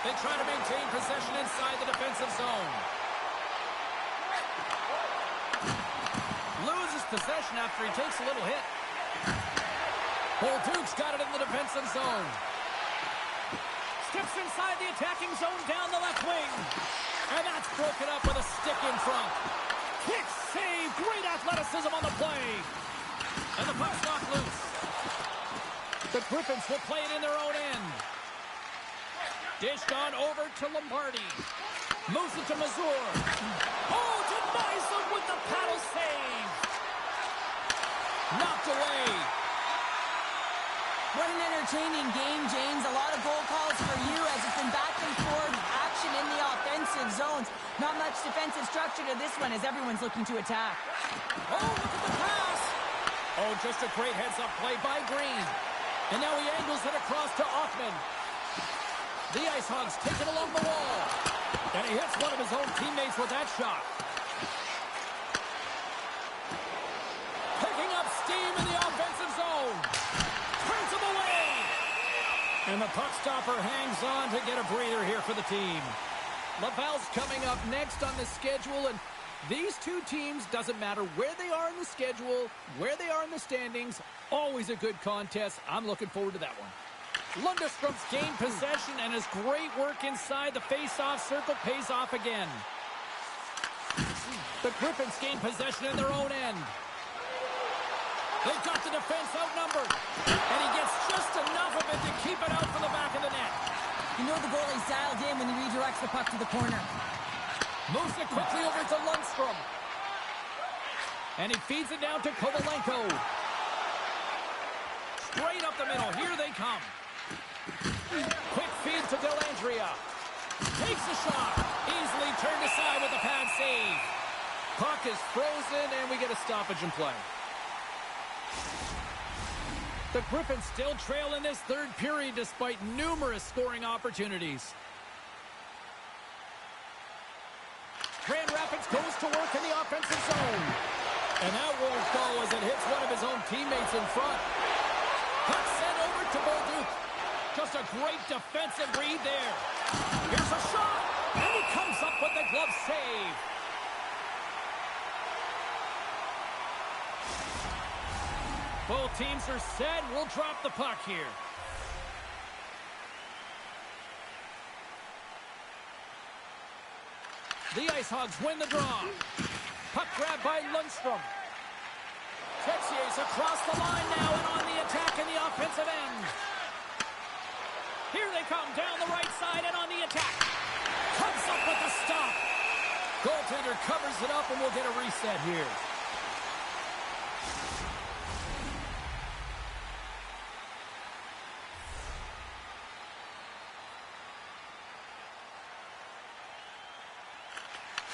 They try to maintain possession inside the defensive zone. Loses possession after he takes a little hit. Bolduc's got it in the defensive zone. Steps inside the attacking zone down the left wing. And that's broken up with a stick in front. Kick save. Great athleticism on the play. And the puck's knocked loose. The Griffins will play it in their own end. Dished on over to Lombardi. Moves it to Mazur. Oh, denies him with the paddle save. Knocked away. What an entertaining game, James. A lot of goal calls for you as it's been back and forth action in the offensive zones. Not much defensive structure to this one as everyone's looking to attack. Oh, look at the pass. Oh, just a great heads-up play by Green. And now he angles it across to Offman. The Ice Hogs take it along the wall. And he hits one of his own teammates with that shot. Picking up steam in the offensive zone. Turns him away. And the puck stopper hangs on to get a breather here for the team. Laval's coming up next on the schedule, and these two teams, doesn't matter where they are in the schedule, where they are in the standings, always a good contest. I'm looking forward to that one. Lundstrom's gained possession, and his great work inside the face-off circle pays off again. The Griffins gain possession in their own end. They've got the defense outnumbered, and he gets just enough of it to keep it out from the back of the net. You know the goalie's dialed in when he redirects the puck to the corner. Moves it quickly over to Lundstrom. And he feeds it down to Kovalenko. Straight up the middle. Here they come. Quick feed to Dellandrea. Takes a shot. Easily turned aside with a pad save. Puck is frozen, and we get a stoppage in play. The Griffins still trail in this third period despite numerous scoring opportunities. Grand Rapids goes to work in the offensive zone. And that won't go as it hits one of his own teammates in front. Puck sent over to Bolduc. Just a great defensive read there. Here's a shot. And he comes up with the glove save. Both teams are set. We'll drop the puck here. The Ice Hogs win the draw. Puck grab by Lundstrom. Texier's across the line now and on the attack in the offensive end. Here they come down the right side and on the attack. Comes up with the stop. Goaltender covers it up and we'll get a reset here.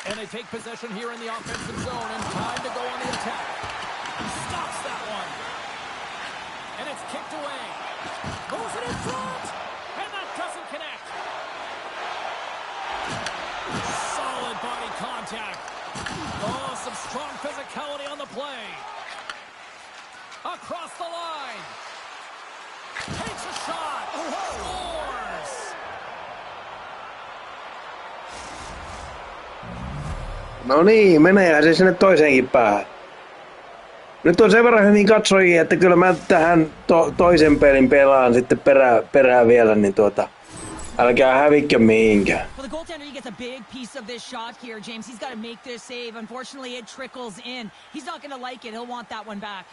And they take possession here in the offensive zone and time to go on the attack. Stops that one. And it's kicked away. Moves it in front. And that doesn't connect. Solid body contact. Oh, some strong physicality on the play. Across the line. Takes a shot. Scores. No niin, meneehän se sinne toiseenkin päähän. Nyt on sen verran hyvin katsojia, että kyllä mä tähän toisen pelin pelaan sitten perään vielä, niin älkää hävikkö mihinkään. Well, the goaltender, he gets a big piece of this shot here, James. He's got to make this save. Unfortunately, it trickles in. He's not going to like it. He'll want that one back.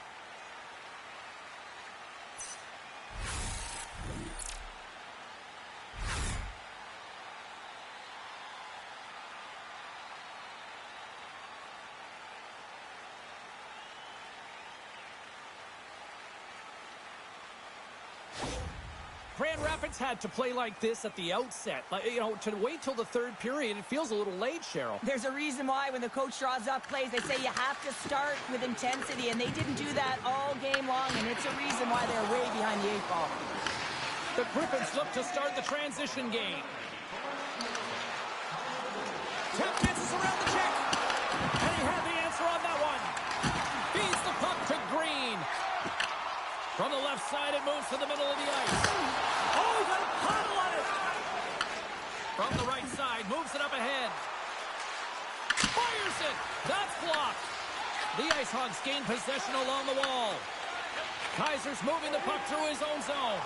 Grand Rapids had to play like this at the outset. To wait till the third period, it feels a little late, Cheryl. There's a reason why when the coach draws up plays, they say you have to start with intensity, and they didn't do that all game long, and it's a reason why they're way behind the 8 ball. The Griffins look to start the transition game. Tap dances around the check, and he had the answer on that one. Feeds the puck to Green. From the left side, it moves to the middle of the ice. Oh, he got a paddle on it. From the right side, moves it up ahead. Fires it. That's blocked. The Ice Hogs gain possession along the wall. Kaiser's moving the puck through his own zone.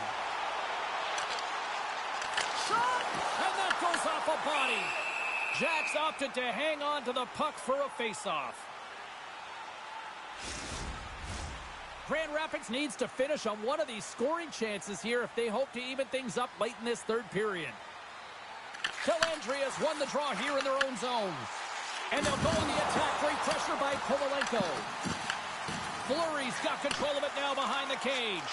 Shot! And that goes off a body. Jacks opted to hang on to the puck for a face-off. Grand Rapids needs to finish on one of these scoring chances here if they hope to even things up late in this third period. Delandria's won the draw here in their own zone. And they'll go on the attack. Great pressure by Kovalenko. Fleury's got control of it now behind the cage.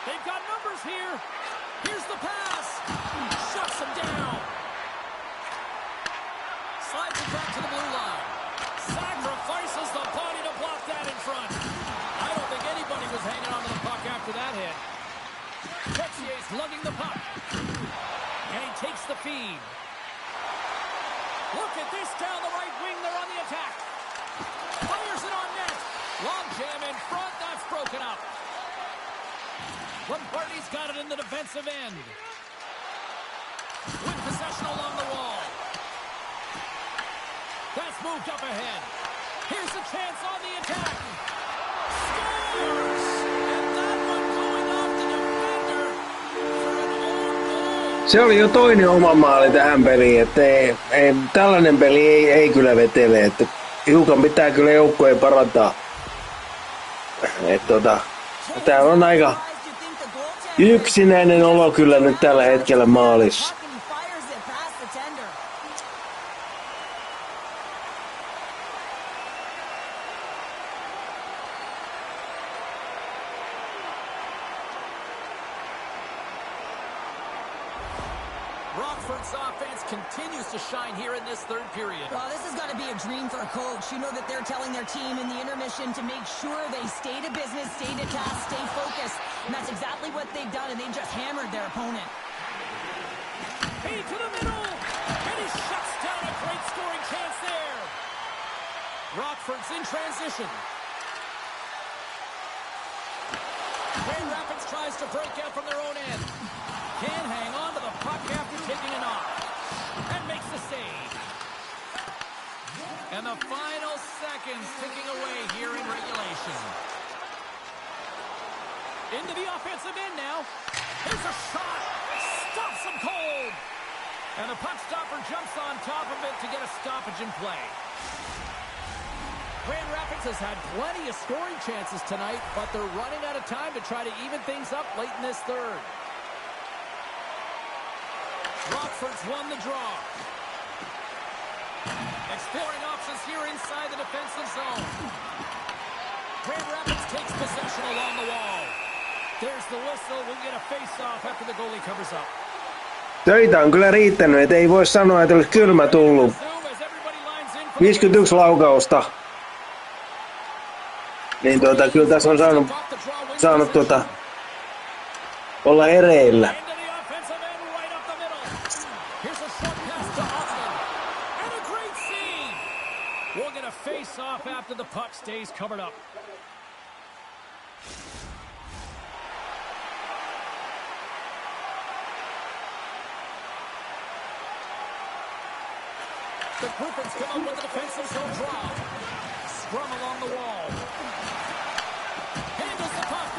They've got numbers here. Here's the pass. Shuts him down. Slides it back to the blue line. Sacrifices the body to block that in front. I don't think anybody was hanging on to the puck after that hit. Tetsier's lugging the puck. And he takes the feed. Look at this down the right wing. They're on the attack. Fires it on net. Long jam in front. That's broken up. Lombardi's got it in the defensive end. With possession along the wall. That's moved up ahead. Here's a chance on the attack. Scores! And that one going off the defender for an own goal. Se oli jo toinen oma maali tähän peliin, että tällainen peli ei kyllä vetele, että hiukan pitää kyllä joukkojen parantaa. Täällä on aika yksinäinen olo kyllä nyt tällä hetkellä maalissa. Rockford's offense continues to shine here in this third period. Well, this has got to be a dream for a coach. You know that they're telling their team in the intermission to make sure they stay to business, stay to task, stay focused. And that's exactly what they've done, and they've just hammered their opponent. Hey, to the middle! And he shuts down a great scoring chance there. Rockford's in transition. Grand Rapids tries to break out from their own end. Can't hang on to the puck after taking a knock. And makes the save. And the final seconds ticking away here in regulation. Into the offensive end now. Here's a shot. Stops him cold. And the puck stopper jumps on top of it to get a stoppage in play. Grand Rapids has had plenty of scoring chances tonight, but they're running out of time to try to even things up late in this third. Rockford's won the draw. Exploring options here inside the defensive zone. Grand Rapids takes possession along the wall. There's the whistle. We'll get a face-off after the goalie covers up. Töitä on kyllä riittänyt, et ei voi sanoa, että olisi kylmä tullut. 51 laukausta. Niin kyllä tässä on saanut olla ereillä. We'll get a face-off after the puck stays covered up. The Griffins come up with a defensive zone draw. Scrum along the wall. Handles the puck.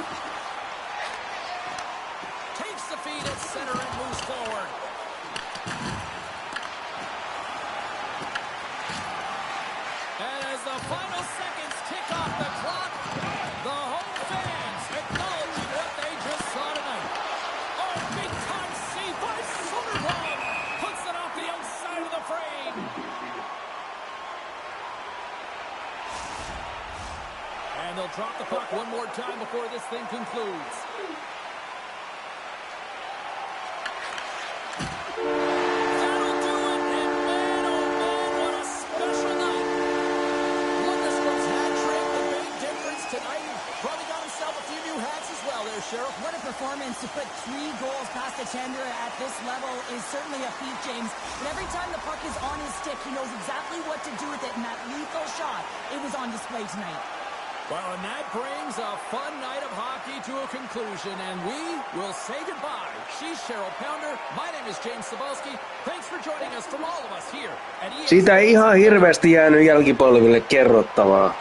Takes the feed at center and moves forward. And as the final seconds tick off the clock, the home fans acknowledging what they just saw tonight. Oh, big-time save by Soderblom. Puts it off the outside of the frame. And they'll drop the puck one more time before this thing concludes. That'll do it, and man, oh man, what a special night. Lucasfield's hat trick, the big difference tonight. Probably got himself a few new hats as well there, Sheriff. What a performance to put 3 goals past the tender at this level is certainly a feat, James. But every time the puck is on his stick, he knows exactly what to do with it, and that lethal shot, it was on display tonight. Well, and that brings a fun night of hockey to a conclusion, and we will say goodbye. She's Cheryl Pounder. My name is James Cebulski. Thanks for joining us from all of us here at EA. Siitä ei ihan hirveästi jäänyt jälkipolville kerrottavaa.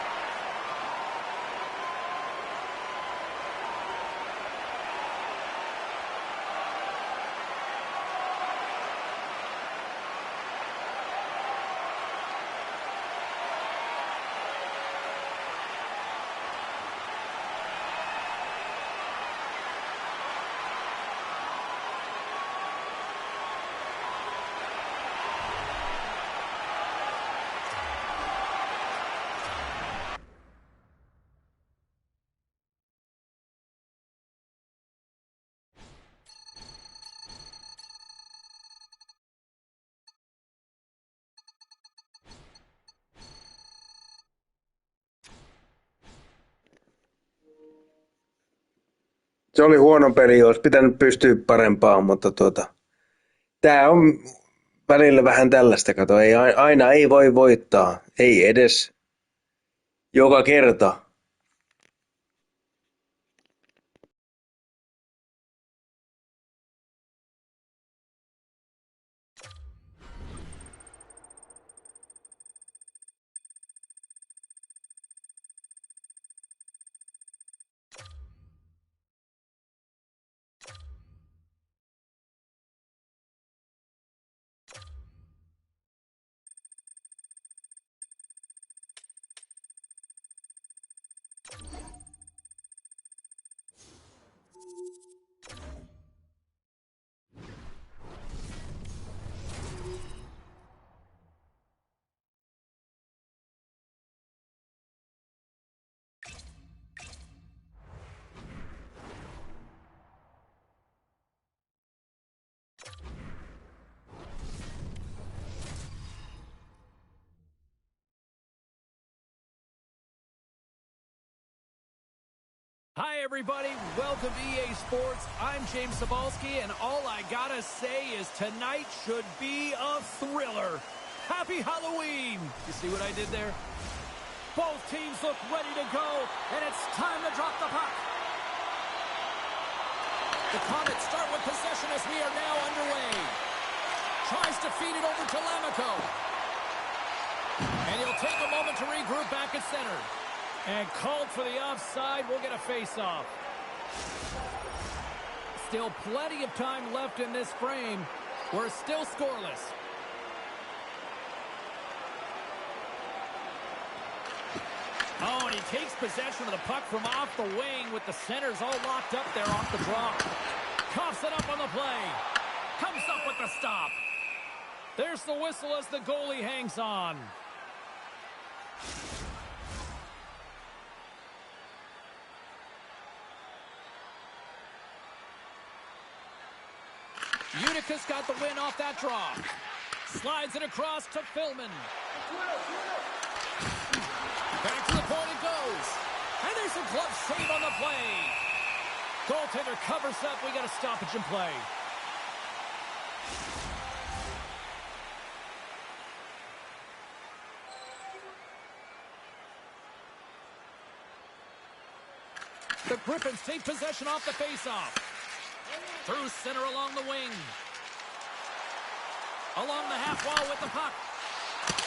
Se oli huono peli, olisi pitänyt pystyä parempaan, mutta tää on välillä vähän tällaista, kato, aina ei voi voittaa, ei edes joka kerta. Hi, everybody. Welcome to EA Sports. I'm James Cebulski, and all I gotta say is tonight should be a thriller. Happy Halloween! You see what I did there? Both teams look ready to go, and it's time to drop the puck. The Comets start with possession as we are now underway. Tries to feed it over to Lamico. And he'll take a moment to regroup back at center. And called for the offside. We'll get a face-off. Still plenty of time left in this frame. We're still scoreless. Oh, and he takes possession of the puck from off the wing with the centers all locked up there off the draw. Coughs it up on the play. Comes up with the stop. There's the whistle as the goalie hangs on. Unica's got the win off that draw. Slides it across to Philman. Back to the point it goes. And Nice and glove save on the play. Goaltender covers up. We got a stoppage in play. The Griffins take possession off the faceoff. Through center along the wing. Along the half wall with the puck.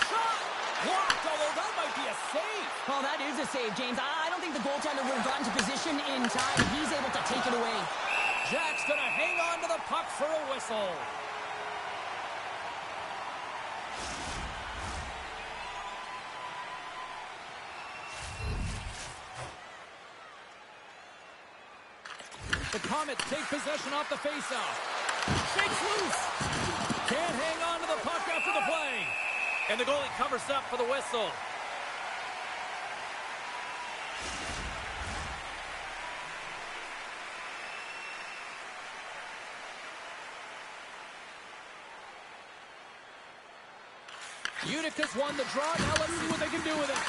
Shot! Blocked, although that might be a save. Oh, that is a save, James. I don't think the goaltender would have gotten to position in time. He's able to take it away. Jack's going to hang on to the puck for a whistle. The Comets take possession off the faceoff. Shakes loose. Can't hang on to the puck after the play. And the goalie covers up for the whistle. Utica's won the draw. Now let's see what they can do with it.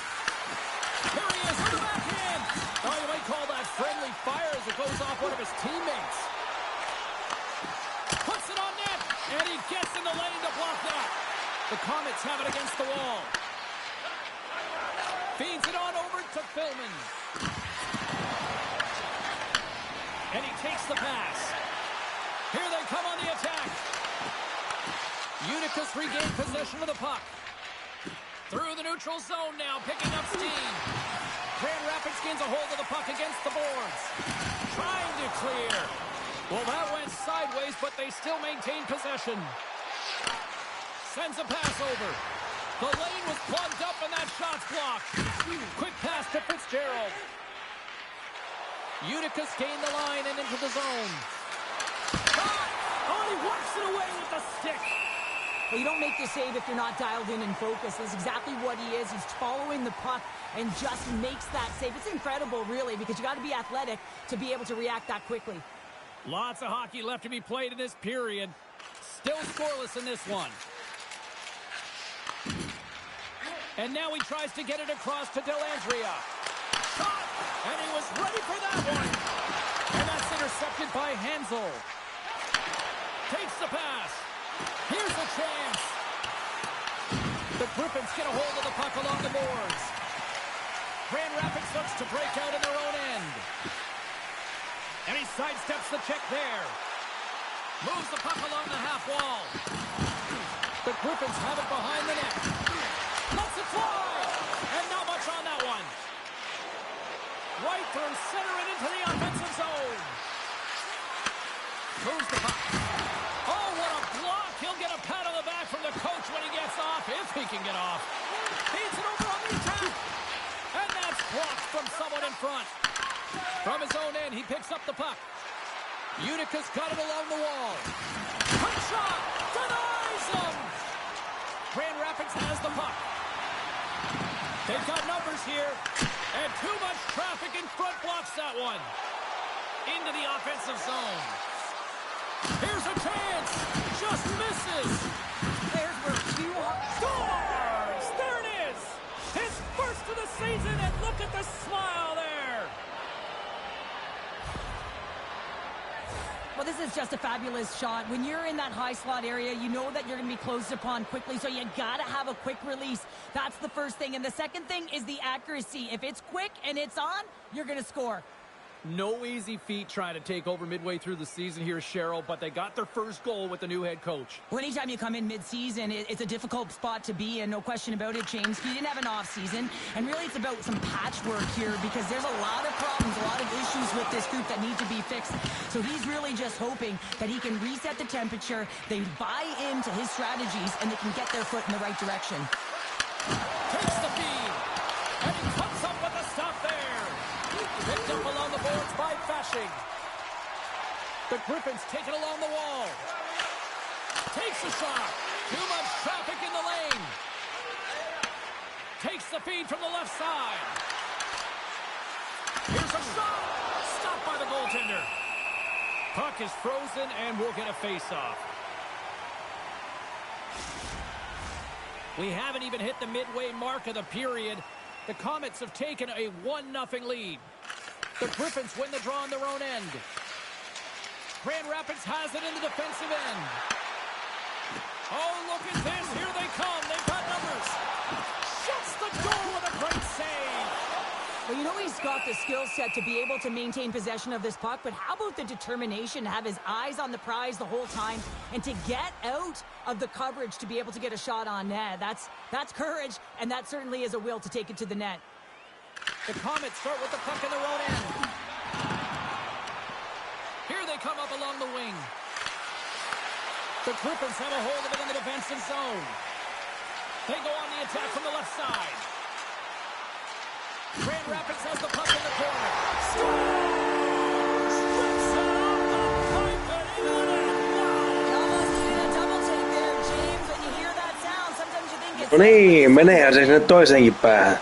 Here he is with the backhand. Oh, you might call that friendly fire as it goes off one of his teammates. Puts it on net, and he gets in the lane to block that. The Comets have it against the wall. Feeds it on over to Philman. And he takes the pass. Here they come on the attack. Utica's regained possession of the puck. Through the neutral zone now, picking up steam. Grand Rapids gains a hold of the puck against the boards. Trying to clear. Well, that went sideways, but they still maintain possession. Sends a pass over. The lane was plugged up, and that shot's blocked. Quick pass to Fitzgerald. Utica's gained the line and into the zone. Shot! Oh, he works it away with the stick. Well, you don't make the save if you're not dialed in and focused. That's exactly what he is. He's following the puck and just makes that save. It's incredible, really, because you got to be athletic to be able to react that quickly. Lots of hockey left to be played in this period. Still scoreless in this one. And now he tries to get it across to Dellandrea. Shot! And he was ready for that one. And that's intercepted by Hansel. Takes the pass. Here's a chance. The Griffins get a hold of the puck along the boards. Grand Rapids looks to break out in their own end. And he sidesteps the check there. Moves the puck along the half wall. The Griffins have it behind the net. Lets it fly. And not much on that one. Right through center and into the offensive zone. Moves the puck. Oh, what a block. He'll get a pat on the back from the coach when he gets off, if he can get off. Feeds it over on the attack. And that's blocked from someone in front. From his own end, he picks up the puck. Utica's got it along the wall. Quick shot! Denies him! Grand Rapids has the puck. They've got numbers here. And too much traffic in front blocks that one. Into the offensive zone. Here's a chance. Just misses. There's where two Scores! There it is. His first of the season, and look at the smile there. Well, this is just a fabulous shot. When you're in that high slot area, you know that you're going to be closed upon quickly, so you got to have a quick release. That's the first thing. And the second thing is the accuracy. If it's quick and it's on, you're going to score. No easy feat trying to take over midway through the season here, Cheryl, but they got their first goal with the new head coach. Well, anytime you come in mid-season, it's a difficult spot to be in, no question about it, James. He didn't have an off-season, and really it's about some patchwork here because there's a lot of problems, a lot of issues with this group that need to be fixed. So he's really just hoping that he can reset the temperature, they buy into his strategies, and they can get their foot in the right direction. Takes the feed, and he comes up with a stop there. Picked up along the boards by Fashing. The Griffins take it along the wall. Takes a shot. Too much traffic in the lane. Takes the feed from the left side. Here's a shot. Stopped by the goaltender. Puck is frozen and we'll get a face-off. We haven't even hit the midway mark of the period. The Comets have taken a 1-0 lead. The Griffins win the draw on their own end. Grand Rapids has it in the defensive end. Oh, look at this. Here they come. They've got numbers. Shuts the door with a great save. Well, you know he's got the skill set to be able to maintain possession of this puck, but how about the determination to have his eyes on the prize the whole time and to get out of the coverage to be able to get a shot on net? That's courage, and that certainly is a will to take it to the net. The Comets start with the puck in their own end. Here they come up along the wing. The Griffins have a hold of it in the defensive zone. They go on the attack from the left side. Grand Rapids has the puck in the corner. Scores! Rips it off the pipe and into the net. You almost needed a double take there, James. When you hear that sound, sometimes you think it's... No niin, meneehän se sinne toisenkin päähän.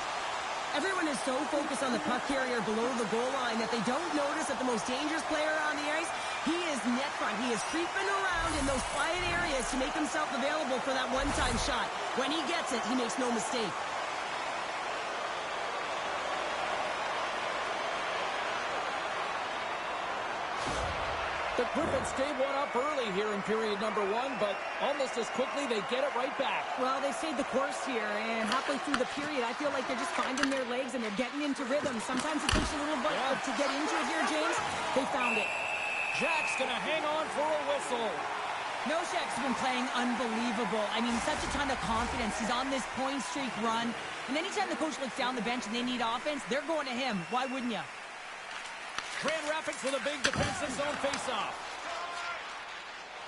Everyone is so focused on the puck carrier below the goal line that they don't notice that the most dangerous player on the ice, he is net front. He is creeping around in those quiet areas to make himself available for that one-time shot. When he gets it, he makes no mistake. The Griffins gave one up early here in period number one, but almost as quickly they get it right back. Well, they stayed the course here, and halfway through the period, I feel like they're just finding their legs and they're getting into rhythm. Sometimes it takes a little bit to get into it here, James. They found it. Jack's going to hang on for a whistle. Noshek's been playing unbelievable. I mean, such a ton of confidence. He's on this point streak run. And anytime the coach looks down the bench and they need offense, they're going to him. Why wouldn't you? Grand Rapids with a big defensive zone faceoff.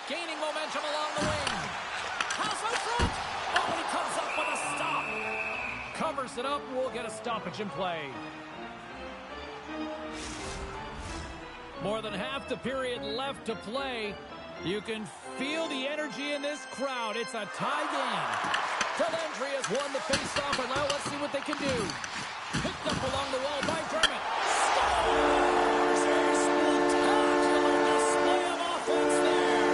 Gaining momentum along the wing. Pass out front. Oh, he comes up with a stop. Covers it up. We'll get a stoppage in play. More than half the period left to play. You can feel the energy in this crowd. It's a tie game. Delendry has won the faceoff, and now let's see what they can do. Picked up along the wall by Dermott. Scores! A spectacular display of offense there.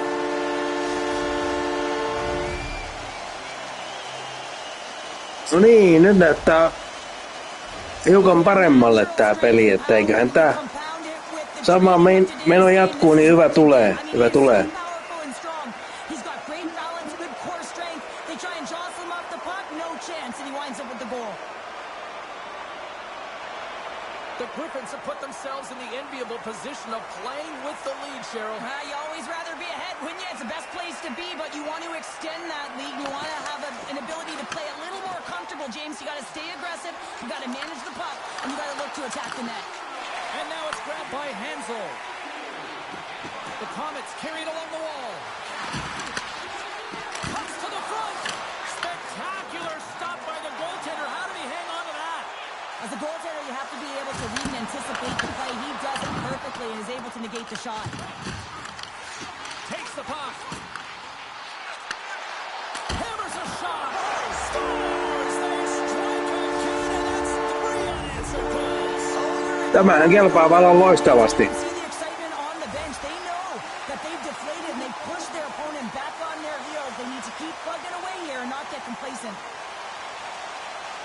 No niin, nyt näyttää hiukan paremmalle tää peli, että eiköhän tää sama meno jatkuu, niin hyvä tulee, hyvä tulee. The Griffins have put themselves in the enviable position of playing with the lead, Cheryl. You always rather be ahead, wouldn't you? It's the best place to be, but you want to extend that lead. You want to have an ability to play a little more comfortable, James. You got to stay aggressive, you got to manage the puck, and you got to look to attack the net. And now it's grabbed by Hansel. The Comets carried along the wall. Comes to the front. Spectacular stop by the goaltender. How did he hang on to that? As a goaltender, you have to be able to read and anticipate the play. He does it perfectly and is able to negate the shot. Takes the puck. Hammers a shot. Scores! They strike again, and that's 3 unanswered goals. Tämähän kelpaa vallan loistavasti. See the excitement on the bench. They know that they've deflated and they've pushed their opponent back on their heels. They need to keep plugging away here and not get complacent.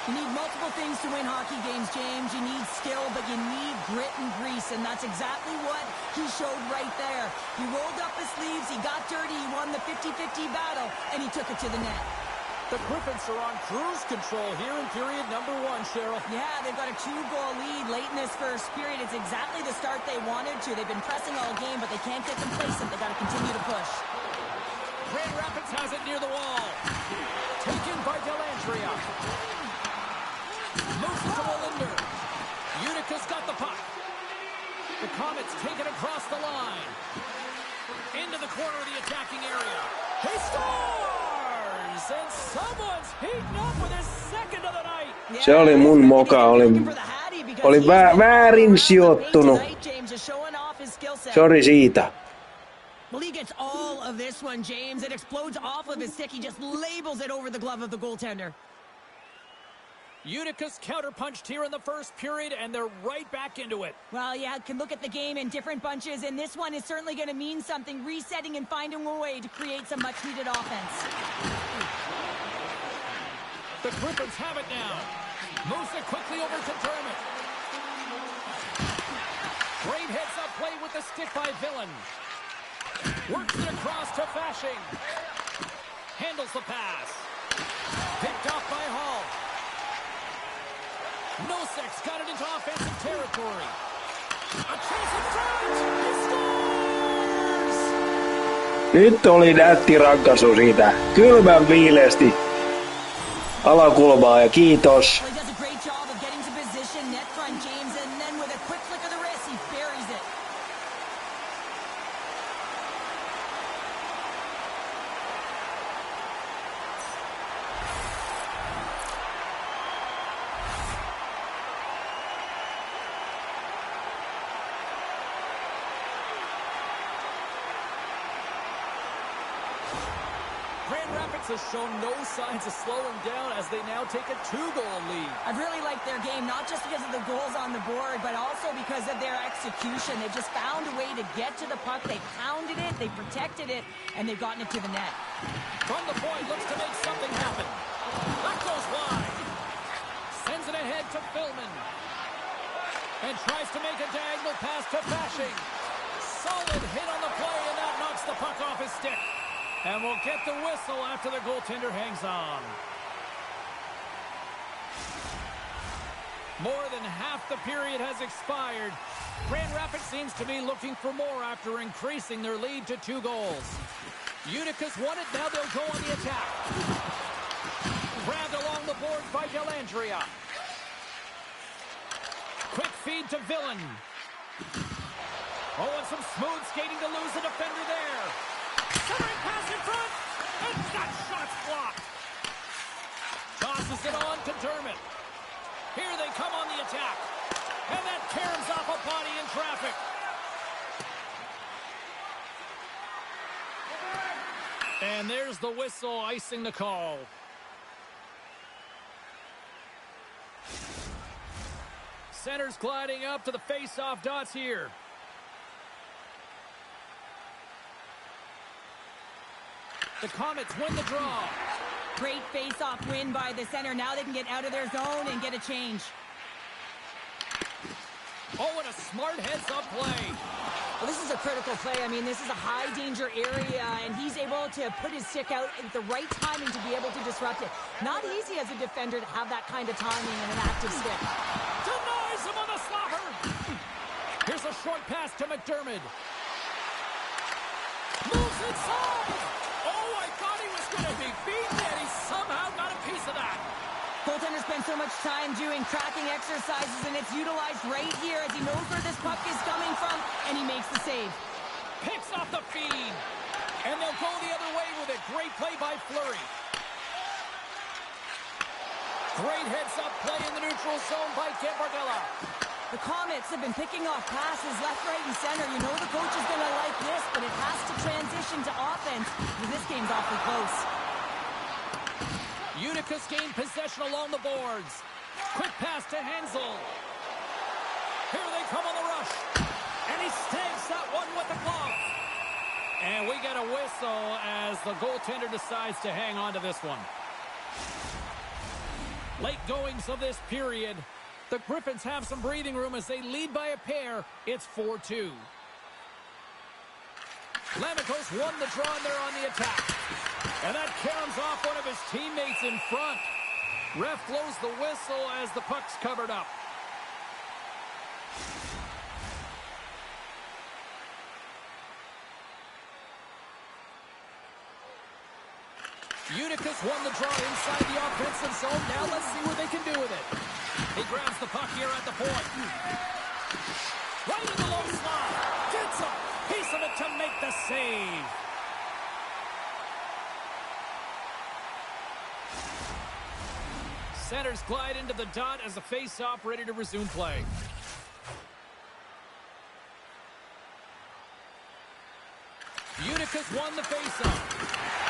You need multiple things to win hockey games, James. You need skill, but you need grit and grease, and that's exactly what he showed right there. He rolled up his sleeves, he got dirty, he won the 50-50 battle, and he took it to the net. The Griffins are on cruise control here in period number one, Cheryl. Yeah, they've got a 2-goal lead late in this first period. It's exactly the start they wanted to. They've been pressing all game, but they can't get complacent. They've got to continue to push. Grand Rapids has it near the wall. Taken by Dellandria. Moves it to Wallinder. Utica's got the puck. The Comets take it across the line. Into the corner of the attacking area. He scores! And someone's heating up with his second of the night. Se oli mun moka, oli väärin sijoittunut. Sori siitä. Well, he gets all of this one, James. It explodes off of his stick. He just labels it over the glove of the goaltender. Utica's counterpunched here in the first period, and they're right back into it. Well, yeah, can look at the game in different bunches, and this one is certainly going to mean something, resetting and finding a way to create some much-needed offense. The Griffins have it now. Moves it quickly over to Dermott. Great heads-up play with the stick by Villain. Works it across to Fashing. Handles the pass. Picked off by Hall. Nosek's got it into offensive territory. A chance in front! He scores! Nyt oli nätti rankaisu siitä. Kylmän viileesti. Alakulmaa ja kiitos. Well, he does a great job of getting to position, net front James, and then with a quick flick of the wrist, he buries it. Grand Rapids has shown no signs of slowing down as they now take a 2-goal lead. I've really liked their game, not just because of the goals on the board, but also because of their execution. They've just found a way to get to the puck. They pounded it, they protected it, and they've gotten it to the net. From the point, looks to make something happen. That goes wide. Sends it ahead to Philman. And tries to make a diagonal pass to Fashing. Solid hit on the play, and that knocks the puck off his stick. And we'll get the whistle after the goaltender hangs on. More than half the period has expired. Grand Rapids seems to be looking for more after increasing their lead to 2 goals. Unica's won it, now they'll go on the attack. Grabbed along the boards by Dellandrea. Quick feed to Villain. Oh, and some smooth skating to lose a defender there. Centering pass in front, and that shot's blocked. Tosses it on to Dermott. Here they come on the attack. And that caroms off a body in traffic. And there's the whistle icing the call. Center's gliding up to the face-off dots here. The Comets win the draw. Great face-off win by the center. Now they can get out of their zone and get a change. Oh, and a smart heads-up play. Well, this is a critical play. I mean, this is a high-danger area, and he's able to put his stick out at the right timing to be able to disrupt it. Not easy as a defender to have that kind of timing and an active stick. Denies him on the slapper. Here's a short pass to McDermott. Moves inside. Oh, I thought he was going to be beaten, and he somehow got a piece of that. Goaltender spends so much time doing tracking exercises, and it's utilized right here as he knows where this puck is coming from, and he makes the save. Picks off the feed, and they'll go the other way with it. Great play by Fleury. Great heads-up play in the neutral zone by Gambardella. The Comets have been picking off passes left, right, and center. You know the coach is going to like this, but it has to transition to offense, because this game's awfully close. Unica's gained possession along the boards. Quick pass to Hensel. Here they come on the rush. And he snags that one with the glove. And we get a whistle as the goaltender decides to hang on to this one. Late goings of this period. The Griffins have some breathing room as they lead by a pair. It's 4-2. Lamikos won the draw and they're on the attack. And that caroms off one of his teammates in front. Ref blows the whistle as the puck's covered up. Unica's won the draw inside the offensive zone. Now let's see what they can do with it. He grabs the puck here at the point. Right in the low slot. Gets a piece of it to make the save. Centers glide into the dot as the face-off ready to resume play. Unica's won the face-off.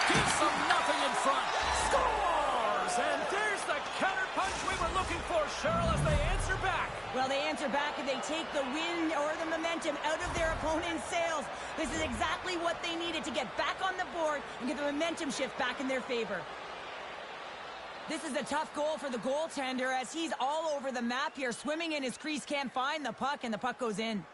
Gives them nothing in front. Scores! And there's the counter-punch we were looking for, Cheryl, as they answer back. Well, they answer back and they take the wind or the momentum out of their opponent's sails. This is exactly what they needed to get back on the board and get the momentum shift back in their favor. This is a tough goal for the goaltender as he's all over the map here, swimming in his crease, can't find the puck, and the puck goes in.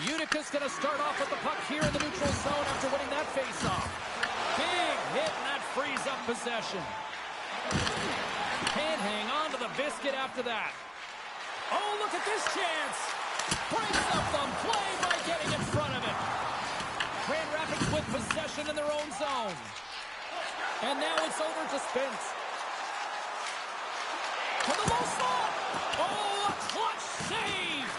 Utica's going to start off with the puck here in the neutral zone after winning that faceoff. Big hit, and that frees up possession. Can't hang on to the biscuit after that. Oh, look at this chance. Breaks up the play by getting in front of it. Grand Rapids with possession in their own zone. And now it's over to Spence. To the low slot. Oh, a clutch save.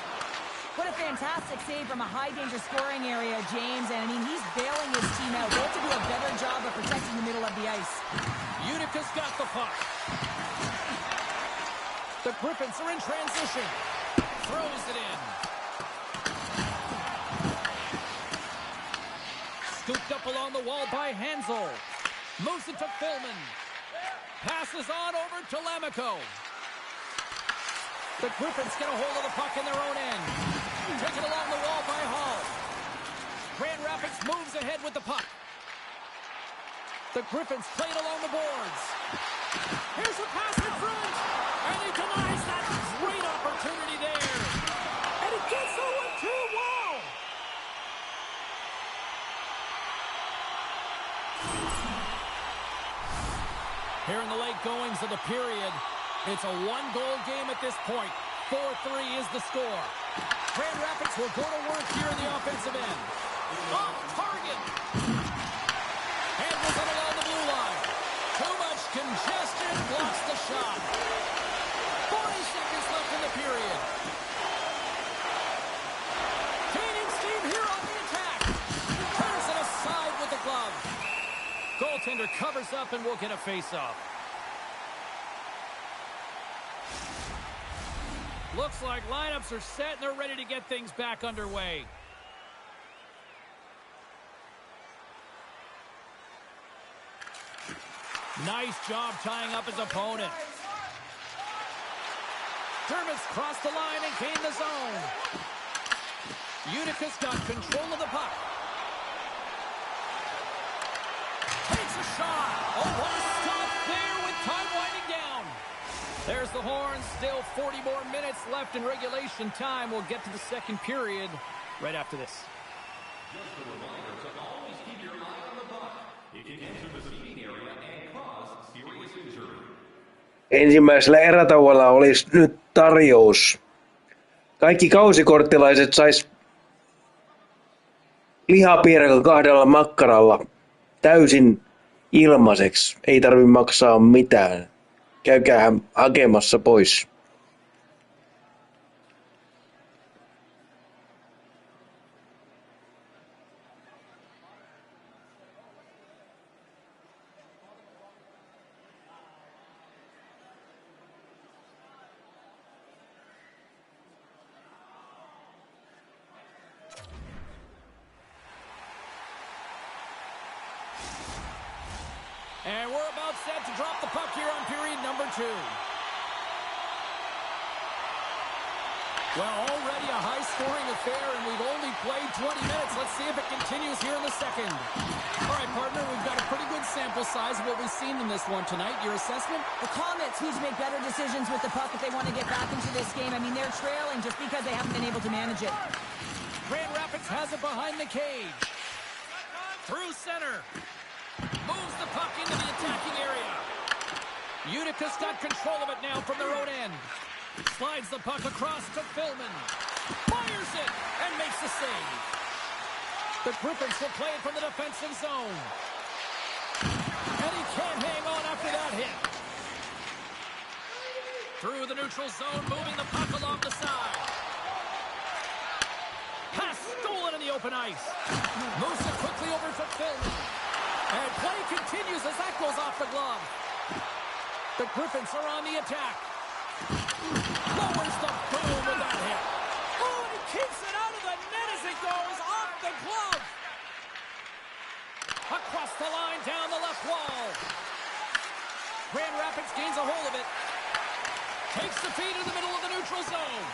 What a fantastic save from a high-danger scoring area, James. And, I mean, he's bailing his team out. They have to do a better job of protecting the middle of the ice. Utica's got the puck. The Griffins are in transition. Throws it in. Scooped up along the wall by Hansel. Moves it to Philman. Passes on over to Lamico. The Griffins get a hold of the puck in their own end. Taken along the wall by Hall. Grand Rapids moves ahead with the puck. The Griffins play it along the boards. Here's a pass in front. And he denies that great opportunity there. And it gets over to Wall. Here in the late goings of the period, it's a one-goal game at this point. 4-3 is the score. Grand Rapids will go to work here in the offensive end. Off target. Handles it along the blue line. Too much congestion. Blocks the shot. 40 seconds left in the period. Gaining steam here on the attack. Turns it aside with the glove. Goaltender covers up and will get a face-off. Looks like lineups are set and they're ready to get things back underway. Nice job tying up his opponent. Dermott's crossed the line and gained the zone. Utica's got control of the puck. Takes a shot. Oh, what a stop there with time winding down. There's the horn. Still 40 more minutes left in regulation time. We'll get to the second period right after this. Just a reminder to always keep your eye on the puck. It can enter the seating area and cause serious injury. Ensimmäisellä erätauolla olisi nyt tarjous. Kaikki kausikorttilaiset sais lihapiirakan 2 makkaralla täysin ilmaiseksi. Ei tarvi maksaa mitään. Käykää hakemassa pois. And we're about set to drop the puck here on period number 2. Well, already a high-scoring affair, and we've only played 20 minutes. Let's see if it continues here in the second. All right, partner, we've got a pretty good sample size of what we've seen in this one tonight. Your assessment? The Comets need to make better decisions with the puck if they want to get back into this game. I mean, they're trailing just because they haven't been able to manage it. Grand Rapids has it behind the cage. Through center. Moves the puck into the attacking area. Utica's got control of it now from their own end. Slides the puck across to Philman. Fires it and makes the save. The Griffins will play it from the defensive zone. And he can't hang on after that hit. Through the neutral zone, moving the puck along the side. Pass stolen in the open ice. Moves it quickly over to Philman. And play continues as that goes off the glove. The Griffins are on the attack. Lowers the boom with that hit. Oh, and he keeps it out of the net as it goes off the glove. Across the line, down the left wall. Grand Rapids gains a hold of it. Takes the feed in the middle of the neutral zone.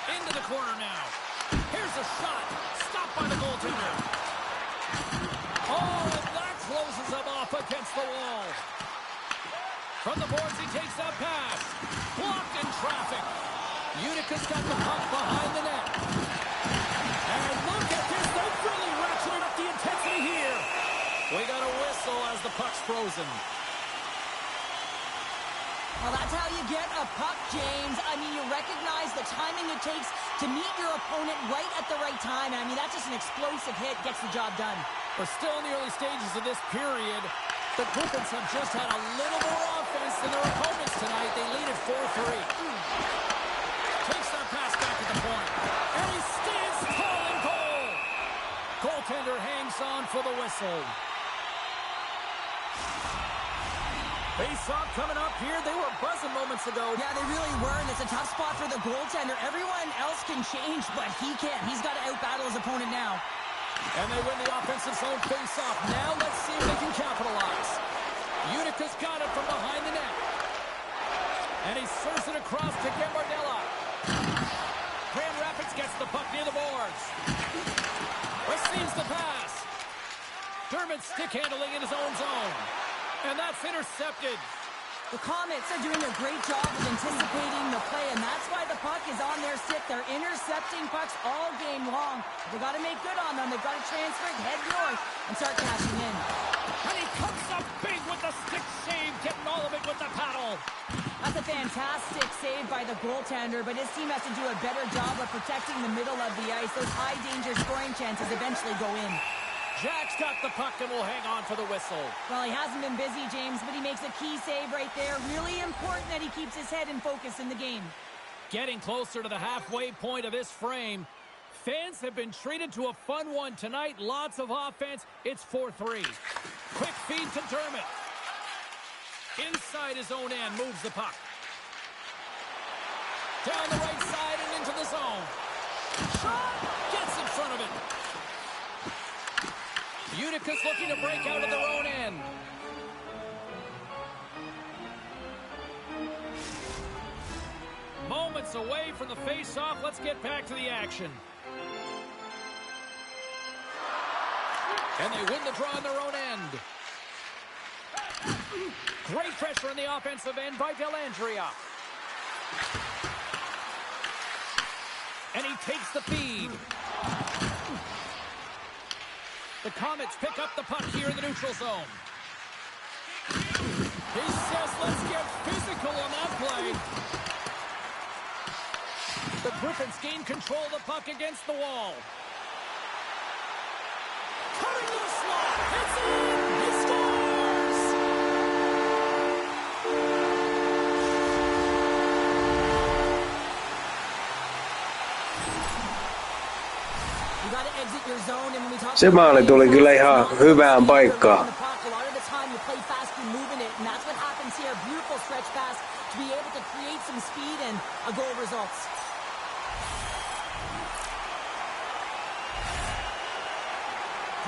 Into the corner now. Here's a shot. Stopped by the goaltender. Oh, and that closes him off against the wall. From the boards, he takes that pass. Blocked in traffic. Utica's got the puck behind the net. And look at this. They're really ratcheting up the intensity here. We got a whistle as the puck's frozen. Well, that's how you get a puck, James. I mean, you recognize the timing it takes to meet your opponent right at the right time. And I mean, that's just an explosive hit. Gets the job done. We're still in the early stages of this period. The Griffins have just had a little more offense than their opponents tonight. They lead at 4-3. Takes that pass back at the point. And he stands tall in goal. Goaltender hangs on for the whistle. Face-off coming up here. They were buzzing moments ago. Yeah, they really were, and it's a tough spot for the goaltender. Everyone else can change, but he can't. He's got to out-battle his opponent now. And they win the offensive zone face-off. Now let's see if they can capitalize. Utica's got it from behind the net. And he serves it across to Gambardella. Grand Rapids gets the puck near the boards. Receives the pass. Dermott stick handling in his own zone. And that's intercepted. The Comets are doing a great job of anticipating the play, and that's why the puck is on their stick. They're intercepting pucks all game long. They got to make good on them. They've got to transfer it, head north, and start cashing in. And he comes up big with the stick save, getting all of it with the paddle. That's a fantastic save by the goaltender, but his team has to do a better job of protecting the middle of the ice. Those high-danger scoring chances eventually go in. Jack's got the puck and will hang on for the whistle. Well, he hasn't been busy, James, but he makes a key save right there. Really important that he keeps his head in focus in the game. Getting closer to the halfway point of this frame. Fans have been treated to a fun one tonight. Lots of offense. It's 4-3. Quick feed to Dermott. Inside his own end, moves the puck. Down the right side and into the zone. Shot! Gets in front of it. Utica's looking to break out of their own end. Moments away from the face-off. Let's get back to the action. And they win the draw on their own end. Great pressure on the offensive end by Dellandrea. And he takes the feed. The Comets pick up the puck here in the neutral zone. He says, let's get physical on that play. The Griffins gain control of the puck against the wall. Cutting to the slot. It's in. He scores. You got to exit your zone, and when we talk Se maali tuli kyllä ihan hyvään paikkaan. a lot of the time you play fast, you're moving it, and that's what happens here. Beautiful stretch pass to be able to create some speed, and a goal results.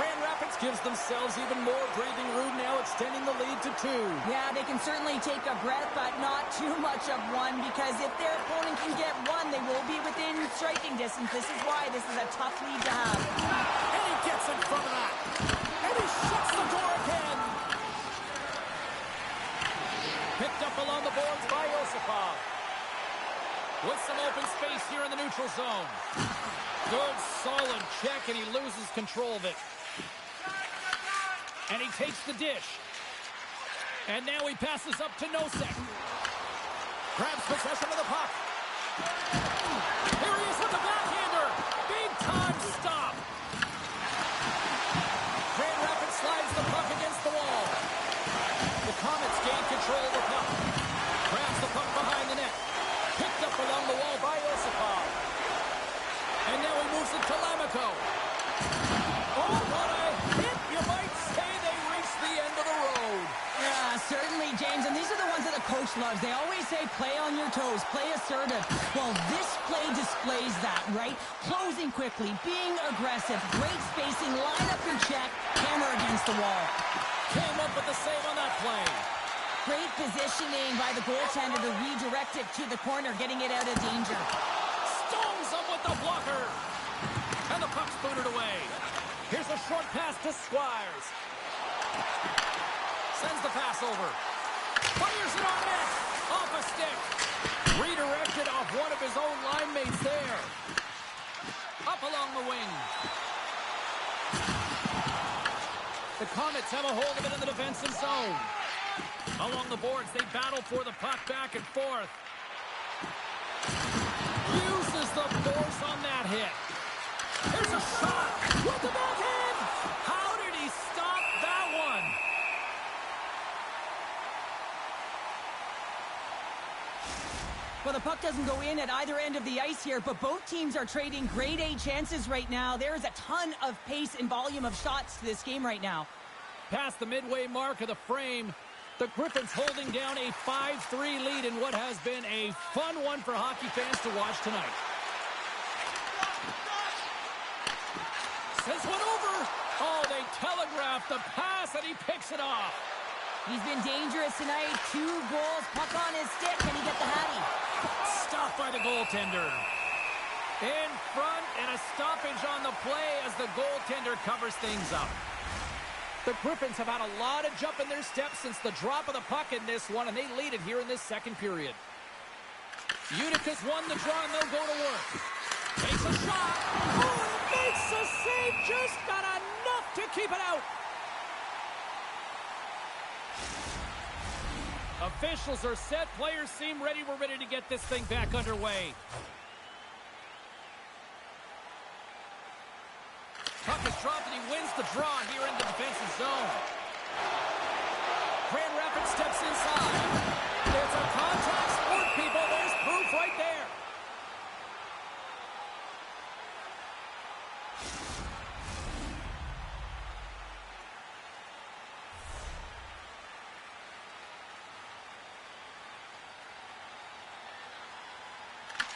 Grand Rapids gives themselves even more breathing room now, extending the lead to 2. Yeah, they can certainly take a breath, but not too much of one, because if their opponent can get one, they will be within striking distance. This is why this is a tough lead to have. And he gets in front of that. And he shuts the door again. Picked up along the boards by Yosipov. With some open space here in the neutral zone. Good, solid check, and he loses control of it. And he takes the dish. And now he passes up to Nosek. Grabs possession of the puck. Here he is with the backhander. Big time stop. Grand Rapids slides the puck against the wall. The Comets gain control of the puck. Grabs the puck behind the net. Picked up along the wall by Osipov. And now he moves it to Lamico. Oh, what a hit! You might say they reached the end of the road. Yeah, certainly, James. And these are the ones that the coach loves. They always say, play on your toes, play assertive. Well, this play displays that, right? Closing quickly, being aggressive, great spacing, line up your check, hammer against the wall. Came up with the save on that play. Great positioning by the goaltender to redirect it to the corner, getting it out of danger. Stones him with the blocker. And the puck's booted away. Here's a short pass to Squires. Sends the pass over. Fires it his own line mates there. Up along the wing. The Comets have a hold of it in the defensive zone. Along the boards, they battle for the puck back and forth. Uses the force on that hit. Here's a shot with the backhand. How did he stop that one? Well, the puck doesn't go in at either end of the ice here, but both teams are trading grade A chances right now. There is a ton of pace and volume of shots to this game right now. Past the midway mark of the frame, the Griffins holding down a 5-3 lead in what has been a fun one for hockey fans to watch tonight. Sends one over. Oh, they telegraphed the pass, and he picks it off. He's been dangerous tonight. 2 goals, puck on his stick. Can he get the hattie? Stopped by the goaltender. In front, and a stoppage on the play as the goaltender covers things up. The Griffins have had a lot of jump in their steps since the drop of the puck in this one, and they lead it here in this second period. Utica's won the draw, and they'll go to work. Takes a shot. Oh, makes a save. Just got enough to keep it out. Officials are set. Players seem ready. We're ready to get this thing back underway. Puck is dropped, and he wins the draw here in the defensive zone. Grand Rapids steps inside. It's a contact sport, people. There's proof right there.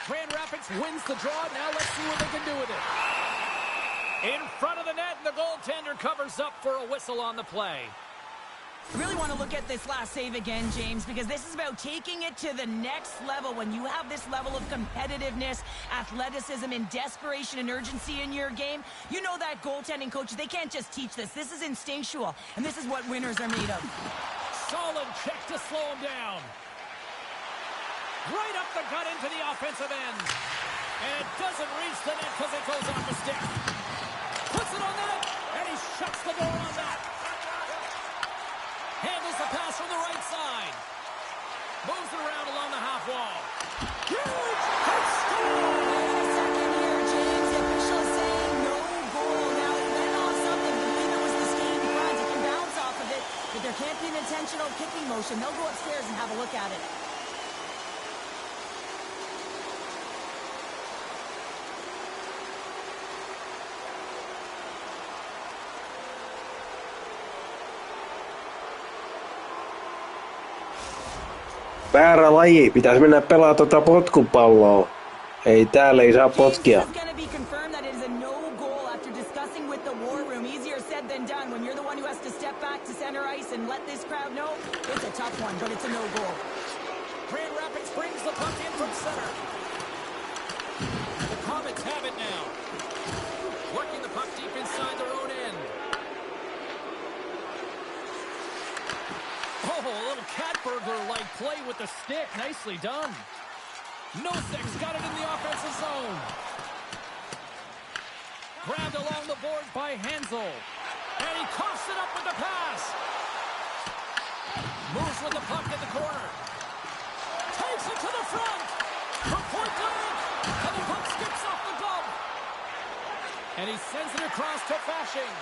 Grand Rapids wins the draw. Now let's see what they can do with it. In front of the net, and the goaltender covers up for a whistle on the play. I really want to look at this last save again, James, because this is about taking it to the next level. When you have this level of competitiveness, athleticism, and desperation and urgency in your game, you know that goaltending coaches, they can't just teach this. This is instinctual, and this is what winners are made of. Solid check to slow him down. Right up the gut into the offensive end. And it doesn't reach the net because it goes off the stick. Puts it on net, and he shuts the door on that. Handles the pass from the right side. Moves it around along the half wall. Huge! Wait a second here, James. The official is saying no goal. Now, it went off something. I believe it was the skate in front. It can bounce off of it, but there can't be an intentional kicking motion. They'll go upstairs and have a look at it. Väärä laji. Pitäisi mennä pelaa potkupalloa. Ei, täällä ei saa potkia. James is going to be confirmed that it is a no goal after discussing with the war room. Easier said than done. When you're the one who has to step back to center ice and let this crowd know, it's a tough one, but it's a no goal. Grand Rapids brings the puck in from center. The Comets have it now. Working the puck deep inside their own end. Oh, a little cat burglar-like play with the stick. Nicely done. Nosek's got it in the offensive zone. Grabbed along the board by Hansel. And he coughs it up with the pass. Moves with the puck in the corner. Takes it to the front. From point blank. And the puck skips off the glove. And he sends it across to Fashing.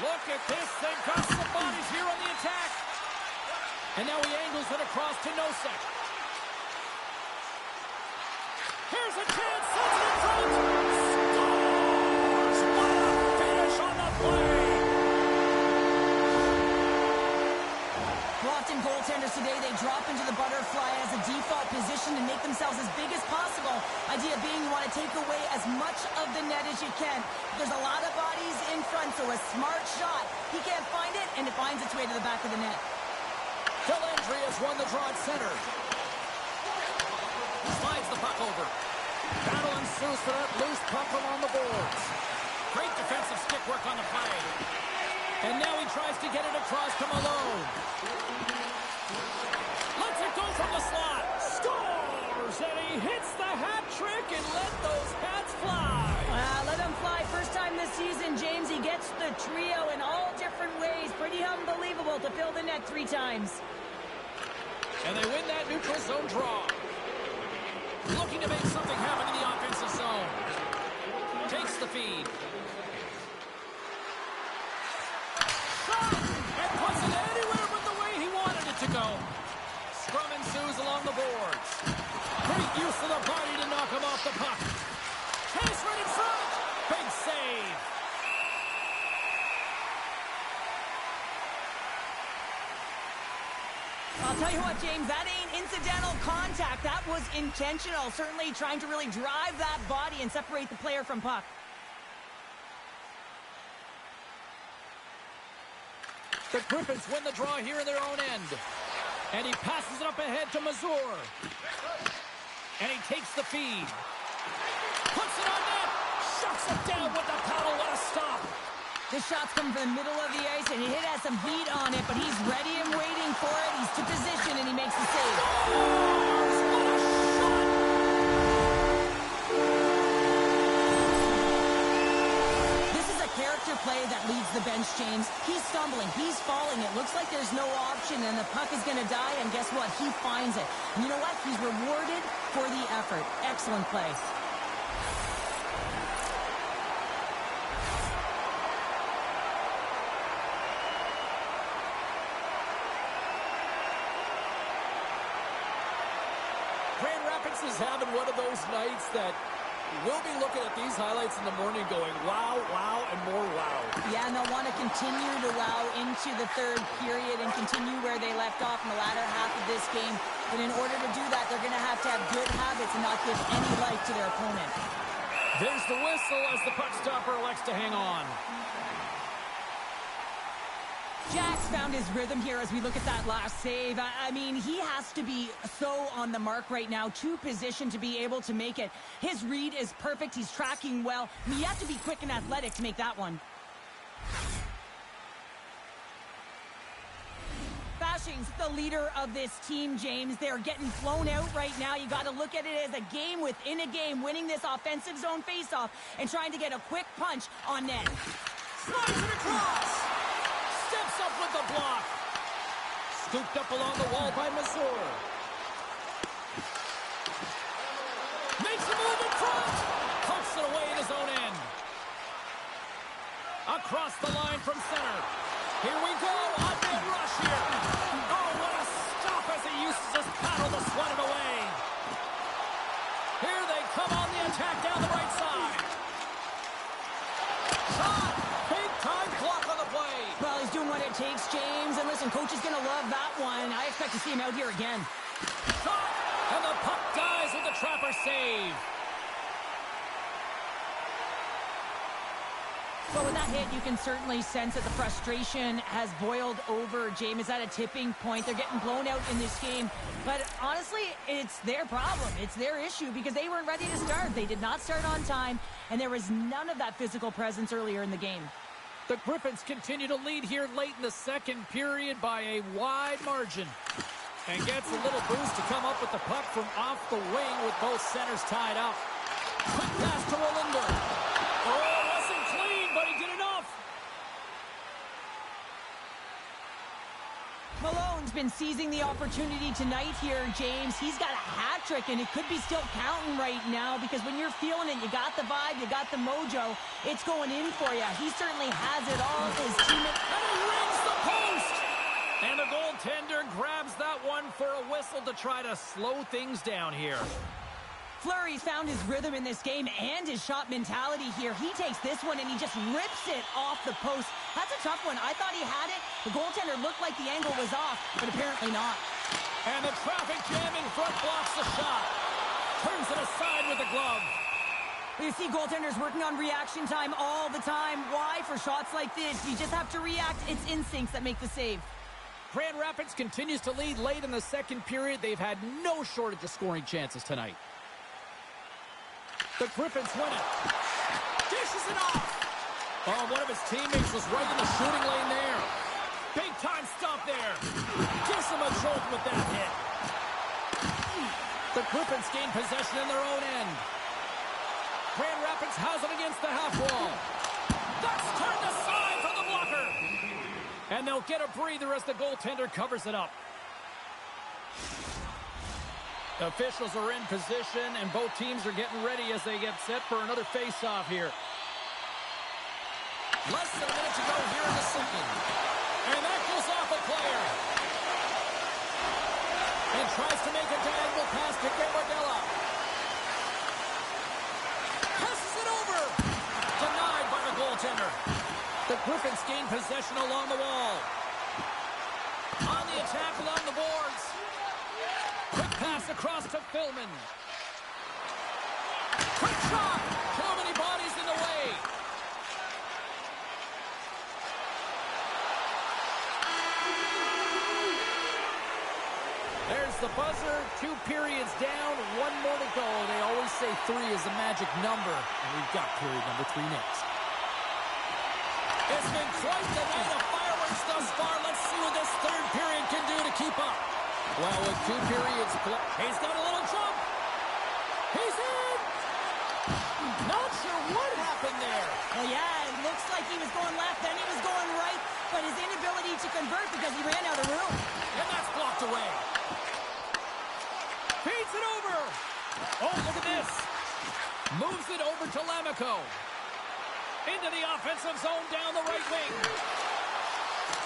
Look at this. They've got some bodies here on the attack. And now he angles it across to Nosek. Here's a chance. Sends it in front. Scores! What a finish on the play. Well, often goaltenders today, they drop into the butterfly as a default position and make themselves as big as possible. Idea being you want to take away as much of the net as you can. There's a lot of bodies in front, so a smart shot. He can't find it, and it finds its way to the back of the net. Delandry has won the draw at center. Slides the puck over. Battle ensues for that loose puck along the boards. Great defensive stick work on the play. And now he tries to get it across to Malone. Lets it go from the slot. Scores! And he hits the hat trick and let those hats fly. Let him fly. First time this season, James, he gets the trio in all different ways. Pretty unbelievable to fill the net 3 times. And they win that neutral zone draw. Looking to make something happen in the offensive zone. Takes the feed. Shot! And puts it anywhere but the way he wanted it to go. Scrum ensues along the boards. Great use of the body to knock him off the puck. Chase right in front. Big save. I'll tell you what, James, that ain't incidental contact. That was intentional. Certainly trying to really drive that body and separate the player from puck. The Griffins win the draw here in their own end. And he passes it up ahead to Mazur. And he takes the feed. Puts it on net. Shuts it down with the paddle. What a stop. This shot's coming from the middle of the ice, and it has some heat on it, but he's ready and waiting for it. He's to position, and he makes the save. This is a character play that leads the bench, James. He's stumbling. He's falling. It looks like there's no option, and the puck is going to die, and guess what? He finds it. And you know what? He's rewarded for the effort. Excellent play. Is having one of those nights that we'll be looking at these highlights in the morning going, wow, wow, and more wow. Yeah, and they'll want to continue to wow into the third period and continue where they left off in the latter half of this game. But in order to do that, they're going to have good habits and not give any life to their opponent. There's the whistle as the puck stopper elects to hang on. Jack's found his rhythm here as we look at that last save. I mean, he has to be so on the mark right now, to position to be able to make it. His read is perfect. He's tracking well. I mean, you have to be quick and athletic to make that one. Bashing's the leader of this team, James. They're getting flown out right now. You got to look at it as a game within a game, winning this offensive zone faceoff and trying to get a quick punch on net. Slides it across. Steps up with the block. Scooped up along the wall by Mazur. Makes a move in front. Pokes it away in his own end. Across the line from center. Here we go. On-man rush here. Oh, what a stop as he uses his paddle to swat it away. Here they come on the attack down the right side. Shot. Big time block on the play. Well, he's doing what it takes, James. And listen, coach is going to love that one. I expect to see him out here again. Shot. And the puck dies with the trapper save. Well, with that hit, you can certainly sense that the frustration has boiled over. James is at a tipping point. They're getting blown out in this game. But honestly, it's their problem. It's their issue because they weren't ready to start. They did not start on time, and there was none of that physical presence earlier in the game. The Griffins continue to lead here late in the second period by a wide margin. And gets a little boost to come up with the puck from off the wing with both centers tied up. Quick pass to Rolinder. Oh, it wasn't clean, but he did enough. Malone's been seizing the opportunity tonight here, James. He's got a hat trick, and it could be still counting right now because when you're feeling it, you got the vibe, you got the mojo, it's going in for you. He certainly has it all. His teammate... And he rings the post! And the goaltender grabs that one for a whistle to try to slow things down here. Fleury's found his rhythm in this game and his shot mentality here. He takes this one and he just rips it off the post. That's a tough one. I thought he had it. The goaltender looked like the angle was off, but apparently not. And the traffic jam in front blocks the shot. Turns it aside with the glove. You see goaltenders working on reaction time all the time. Why? For shots like this, you just have to react. It's instincts that make the save. Grand Rapids continues to lead late in the second period. They've had no shortage of scoring chances tonight. The Griffins win it. Dishes it off. Oh, one of his teammates was right in the shooting lane there. Big time stop there. Gives him a jolt with that hit. The Griffins gain possession in their own end. Grand Rapids has it against the half wall. That's turned aside from the blocker. And they'll get a breather as the goaltender covers it up. The officials are in position, and both teams are getting ready as they get set for another face-off here. Less than a minute to go here in the second. And that goes off a player. And tries to make a diagonal pass to Gambardella. Passes it over. Denied by the goaltender. The Griffins gain possession along the wall. On the attack along the boards. Quick pass across to Philman. Quick shot. Too many bodies in the way. There's the buzzer. 2 periods down. 1 more to go. They always say 3 is the magic number. And we've got period number 3 next. It's been quite the night of fireworks thus far. Let's see what this third period can do to keep up. Well, with 2 periods, he's got a little jump. He's in. Not sure what happened there. Well, yeah, it looks like he was going left, then he was going right, but his inability to convert because he ran out of room. And that's blocked away. Feeds it over. Oh, look at this. Moves it over to Lamico. Into the offensive zone down the right wing.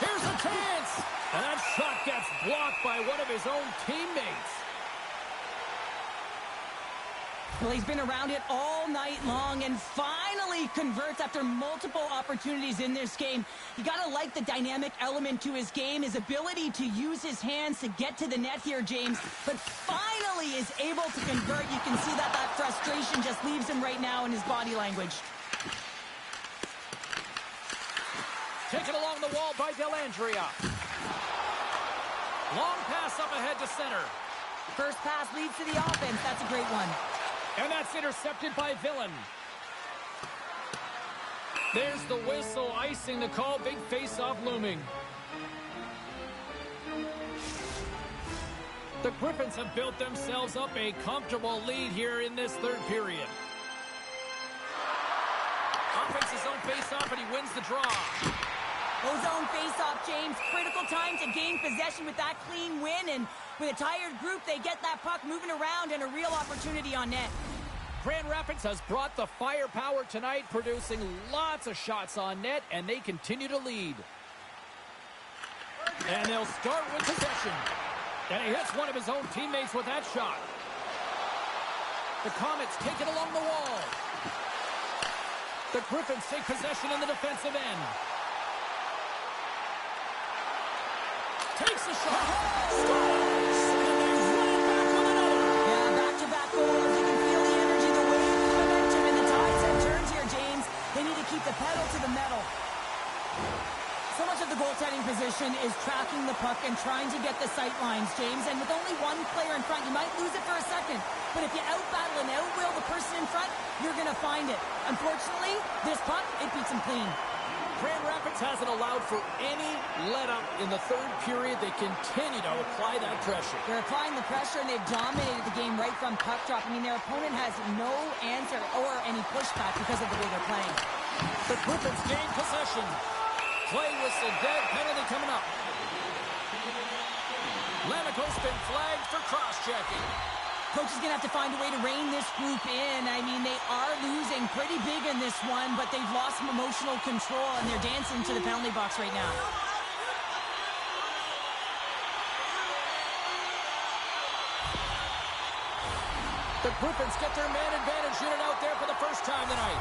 Here's a chance. And that shot gets blocked by one of his own teammates. Well, he's been around it all night long and finally converts after multiple opportunities in this game. You got to like the dynamic element to his game, his ability to use his hands to get to the net here, James. But finally is able to convert. You can see that frustration just leaves him right now in his body language. Taken along the wall by Dellandrea. Long pass up ahead to center. First pass leads to the offense. That's a great one. And that's intercepted by Villain. There's the whistle, icing the call. Big face-off looming. The Griffins have built themselves up a comfortable lead here in this third period. Offense his own face-off, and he wins the draw. Ozone face-off, James. Critical time to gain possession with that clean win, and with a tired group, they get that puck moving around and a real opportunity on net. Grand Rapids has brought the firepower tonight, producing lots of shots on net, and they continue to lead. And they'll start with possession. And he hits one of his own teammates with that shot. The Comets take it along the wall. The Griffins take possession in the defensive end. Takes a shot. Scores! And they run it back with another. Yeah, back-to-back goals. You can feel the energy, the wave, the momentum, and the tides have turned here, James. They need to keep the pedal to the metal. So much of the goaltending position is tracking the puck and trying to get the sight lines, James. And with only one player in front, you might lose it for a second. But if you out-battle and out-will the person in front, you're going to find it. Unfortunately, this puck, it beats him clean. Grand Rapids hasn't allowed for any let-up in the third period. They continue to apply that pressure. They're applying the pressure, and they've dominated the game right from puck drop. I mean, their opponent has no answer or any pushback because of the way they're playing. The Griffins gain possession. Play whistle dead, penalty coming up. Lamico's been flagged for cross-checking. Coach is going to have to find a way to rein this group in. I mean, they are losing pretty big in this one, but they've lost some emotional control, and they're dancing to the penalty box right now. The Griffins get their man advantage unit out there for the first time tonight.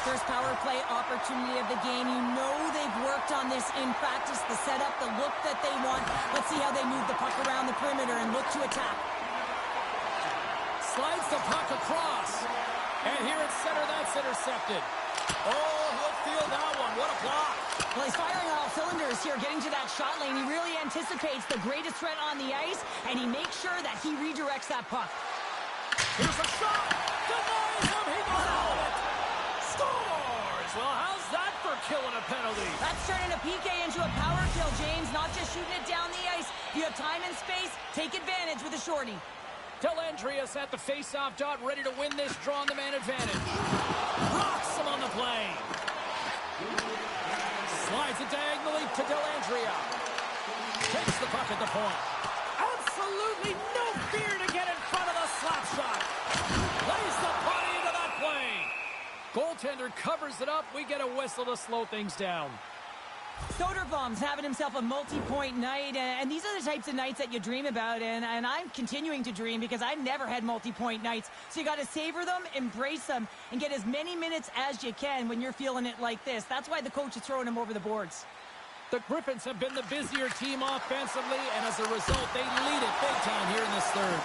First power play opportunity of the game. You know they've worked on this in practice, the setup, the look that they want. Let's see how they move the puck around the perimeter and look to attack. Slides the puck across. And here at center, that's intercepted. Oh, he'll feel that one. What a block. Well, he's firing on all cylinders here, getting to that shot lane. He really anticipates the greatest threat on the ice, and he makes sure that he redirects that puck. Here's a shot. Denies him. He goes out of it. Scores. Well, how's that for killing a penalty? That's turning a PK into a power kill, James. Not just shooting it down the ice. If you have time and space, take advantage with a shorty. Dellandria's at the face-off dot, ready to win this draw on the man advantage. Rocks him on the play. Slides it diagonally to Dellandria. Takes the puck at the point. Absolutely no fear to get in front of the slap shot. Plays the body into that play. Goaltender covers it up. We get a whistle to slow things down. Soderblom's having himself a multi-point night, and these are the types of nights that you dream about, and I'm continuing to dream because I've never had multi-point nights. So you got to savor them, embrace them, and get as many minutes as you can when you're feeling it like this. That's why the coach is throwing him over the boards. The Griffins have been the busier team offensively, and as a result, they lead it big time here in this third.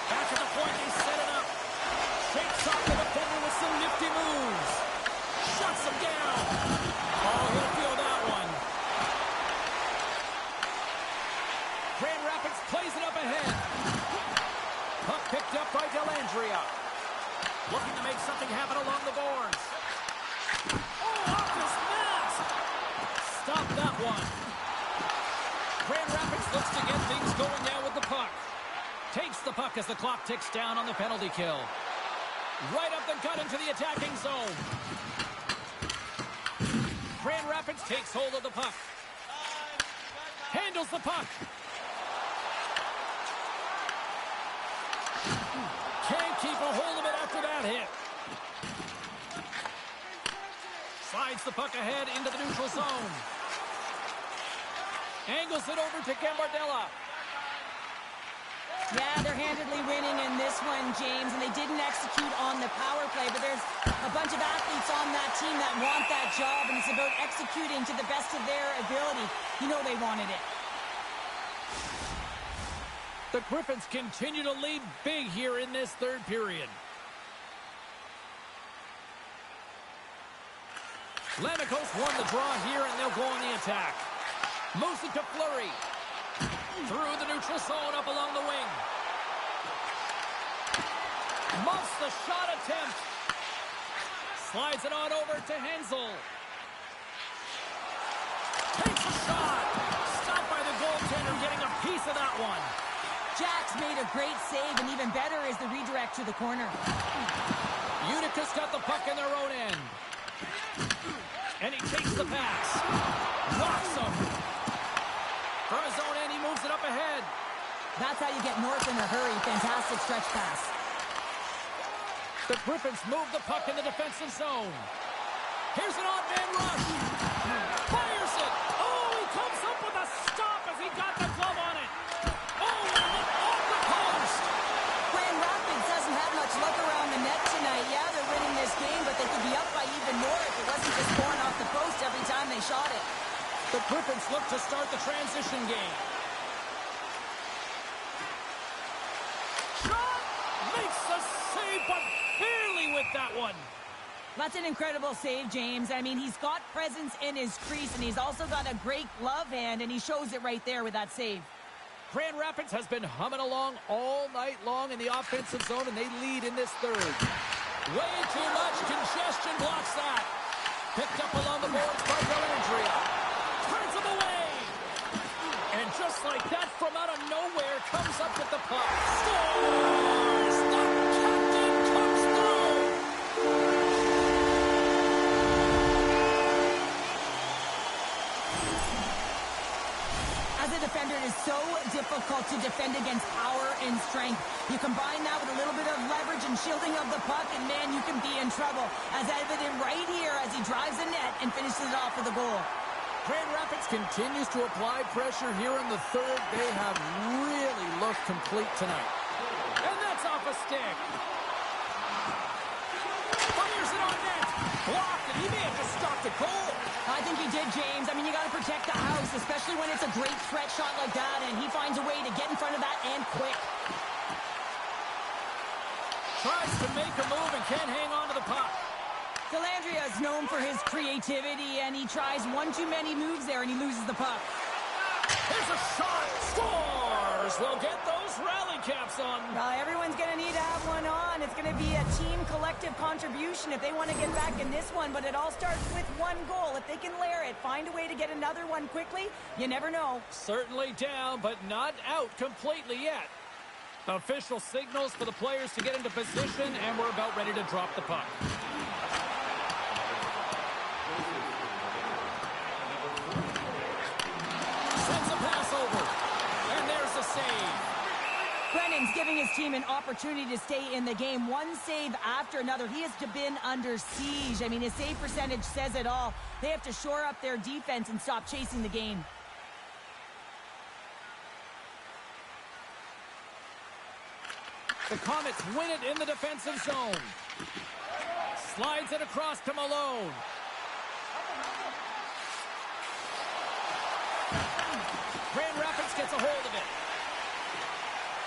Back at the point, they set it up. Shakes off the defender with some nifty moves. Shuts him down. Oh, he'll feel that one. Grand Rapids plays it up ahead. Puck picked up by Dellandria. Looking to make something happen along the boards. Oh, off his mask. Stop that one. Grand Rapids looks to get things going now with the puck. Takes the puck as the clock ticks down on the penalty kill. Right up the gut into the attacking zone. Grand Rapids takes hold of the puck. Handles the puck. Can't keep a hold of it after that hit. Slides the puck ahead into the neutral zone. Angles it over to Gambardella. Yeah, they're handedly winning in this one, James, and they didn't execute on the power play, but there's a bunch of athletes on that team that want that job, and it's about executing to the best of their ability. You know they wanted it. The Griffins continue to lead big here in this third period. Lemicos won the draw here, and they'll go on the attack. Moves it to Fleury. Through the neutral zone, up along the wing. Muffs the shot attempt. Slides it on over to Hensel. Takes a shot. Stopped by the goaltender, getting a piece of that one. Jack's made a great save, and even better is the redirect to the corner. Utica's got the puck in their own end. And he takes the pass. Rocks him. For his own end, he moves it up ahead. That's how you get north in a hurry. Fantastic stretch pass. The Griffins move the puck in the defensive zone. Here's an odd man rush. Fires it. Oh, he comes up with a stop as he got the glove on it. Oh, off the post. Grand Rapids doesn't have much luck around the net tonight. Yeah, they're winning this game, but they could be up by even more if it wasn't just going off the post every time they shot it. The Griffins look to start the transition game. Shot! Makes the save, but barely with that one. That's an incredible save, James. I mean, he's got presence in his crease, and he's also got a great glove hand, and he shows it right there with that save. Grand Rapids has been humming along all night long in the offensive zone, and they lead in this third. Way too much congestion blocks that. Picked up along the boards by Dellandria. Turns him away. And just like that, from out of nowhere, comes up with the puck. Scores! The captain comes through! As a defender, it is so difficult to defend against power and strength. You combine that with a little bit of leverage and shielding of the puck, and man, you can be in trouble. As evident right here as he drives the net and finishes it off with a goal. Grand Rapids continues to apply pressure here in the third. They have really looked complete tonight. And that's off a stick. Fires it on net. Blocked, and he may have just stopped the goal. I think he did, James. I mean, you got to protect the house, especially when it's a great threat shot like that, and he finds a way to get in front of that and quick. Tries to make a move and can't hang on to the puck. Dellandria is known for his creativity, and he tries one too many moves there, and he loses the puck. Here's a shot. Scores! We'll get those rally caps on. Everyone's going to need to have one on, It's going to be a team collective contribution if they want to get back in this one, but it all starts with one goal. If they can layer it, find a way to get another one quickly, you never know. Certainly down, but not out completely yet. Official signals for the players to get into position, and we're about ready to drop the puck. Sends a pass over, and there's the save. Brennan's giving his team an opportunity to stay in the game. One save after another. He has been under siege. I mean, his save percentage says it all. They have to shore up their defense and stop chasing the game. The Comets win it in the defensive zone. Slides it across to Malone. Grand Rapids gets a hold of it.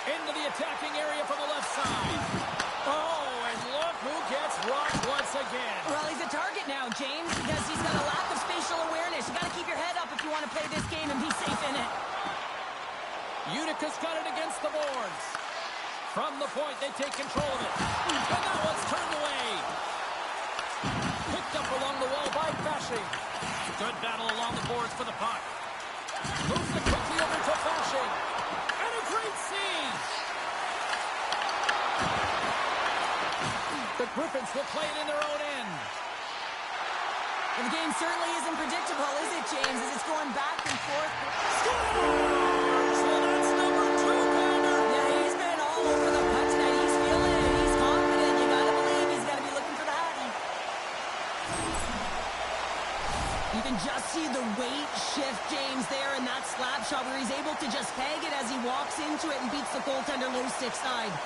Into the attacking area from the left side. Oh, and look who gets rocked once again. Well, he's a target now, James, because he's got a lack of spatial awareness. You got to keep your head up if you want to play this game and be safe in it. Utica's got it against the boards. From the point, they take control of it. But that one's turned away. Picked up along the wall by Fashing. Good battle along the boards for the puck. Moves it quickly over to Fashing. And a great save. The Griffins will play it in their own end. And the game certainly isn't predictable, is it, James? As it's going back and forth. Scores! Well, that's number 2, Commander. Yeah, he's been all over the puck tonight. He's feeling it. He's confident. You got to believe he's got to be looking for the Hattie. You can just see the weight shift, James, there in that slap shot where he's able to just peg it as he walks into it and beats the goaltender low stick side.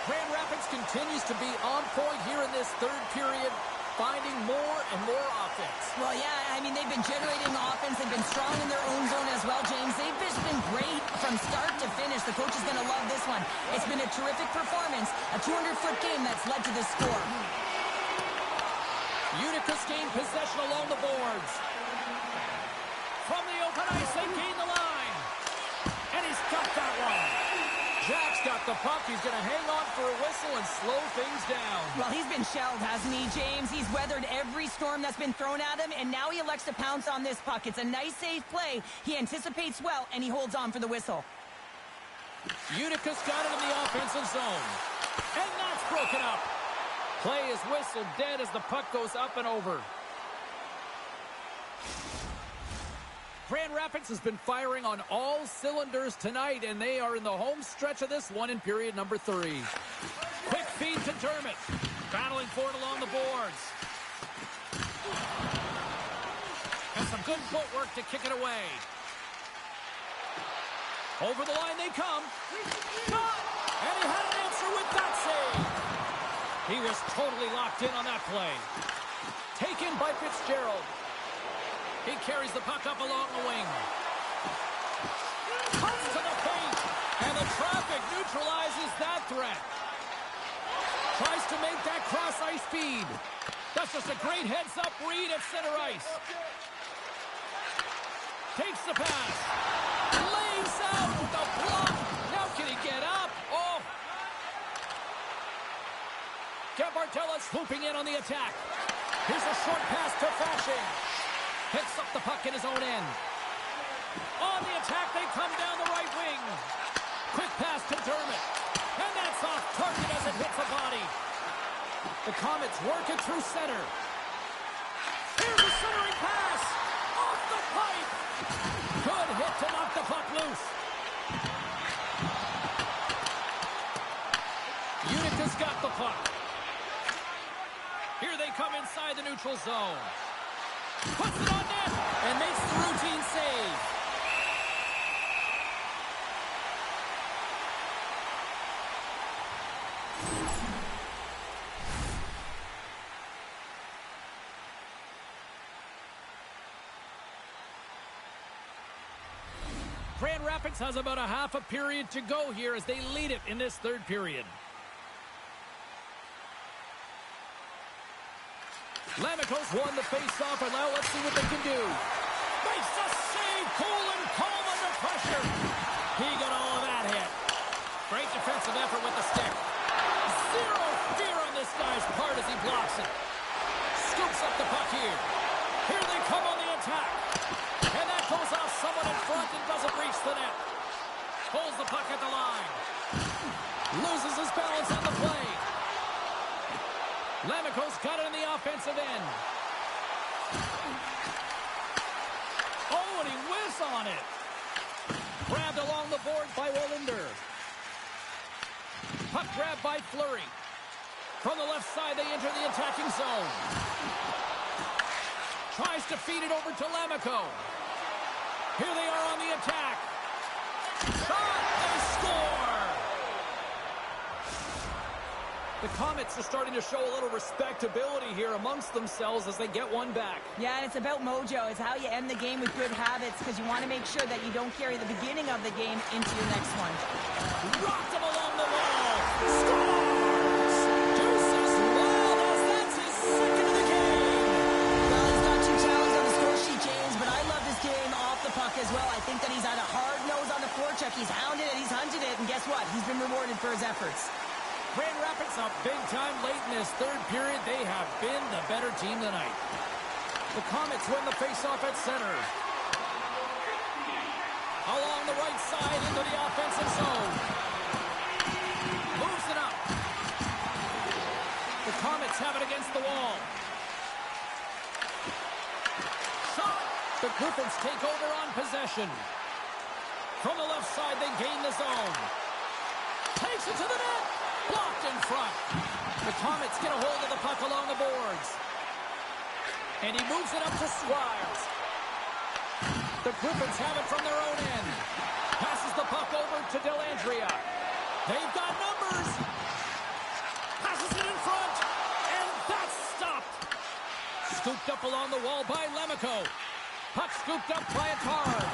Grand Rapids continues to be on point here in this third period, finding more and more offense. Well, yeah, I mean, they've been generating offense. They've been strong in their own zone as well, James. They've just been great from start to finish. The coach is going to love this one. It's been a terrific performance, a 200-foot game that's led to this score. Utica's gained possession along the boards. From the open ice, they gain the line. And he's got that one. Jack's got the puck. He's going to hang on for a whistle and slow things down. Well, he's been shelled, hasn't he, James? He's weathered every storm that's been thrown at him, and now he elects to pounce on this puck. It's a nice, safe play. He anticipates well, and he holds on for the whistle. Utica's got it in the offensive zone. And that's broken up. Play is whistled dead as the puck goes up and over. Grand Rapids has been firing on all cylinders tonight, and they are in the home stretch of this one in period number 3. Quick feed to Dermott. Battling for it along the boards. And some good footwork to kick it away. Over the line they come. Shot! And he had an answer with that save. He was totally locked in on that play. Taken by Fitzgerald. He carries the puck up along the wing. Comes to the paint. And the traffic neutralizes that threat. Tries to make that cross-ice feed. That's just a great heads-up read at center ice. Takes the pass. Lays out with the block. Now can he get up? Oh. Gabartella swooping in on the attack. Here's a short pass to Fashing. Picks up the puck in his own end. On the attack, they come down the right wing. Quick pass to Dermott. And that's off target as it hits the body. The Comets work it through center. Here's a centering pass. Off the pipe. Good hit to knock the puck loose. Utica's got the puck. Here they come inside the neutral zone. Puts it on net and makes the routine save. Grand Rapids has about a half a period to go here as they lead it in this third period. Lamicos won the face-off, and now let's see what they can do. Makes a save, cool and calm under pressure. He got all of that hit. Great defensive effort with the stick. 0 the puck at the line. Loses his balance on the play. Lemico's got it in the offensive end. Oh, and he whiffs on it. Grabbed along the boards by Wallinder. Puck grabbed by Fleury. From the left side, they enter the attacking zone. Tries to feed it over to Lemico. Here they are on the attack. Shot! They score! The Comets are starting to show a little respectability here amongst themselves as they get one back. Yeah, and it's about mojo. It's how you end the game with good habits because you want to make sure that you don't carry the beginning of the game into your next one. Rocked him along the wall. Scores! Deuces Wild as that's his second of the game. Well, he's got 2 talents on the score sheet, James, but I love his game off the puck as well. I think that he's had a hard nose on the forecheck. He's hounded it, he's hunted it, and guess what? He's been rewarded for his efforts. Grand Rapids up big time late in this third period. They have been the better team tonight. The Comets win the faceoff at center. Along the right side into the offensive zone. Moves it up. The Comets have it against the wall. Shot. The Griffins take over on possession. From the left side, they gain the zone. Takes it to the net. Blocked in front. The Comets get a hold of the puck along the boards. And he moves it up to Squires. The Griffins have it from their own end. Passes the puck over to Dellandrea. They've got numbers. Passes it in front. And that's stopped. Scooped up along the wall by Lemico. Puck scooped up by Attard.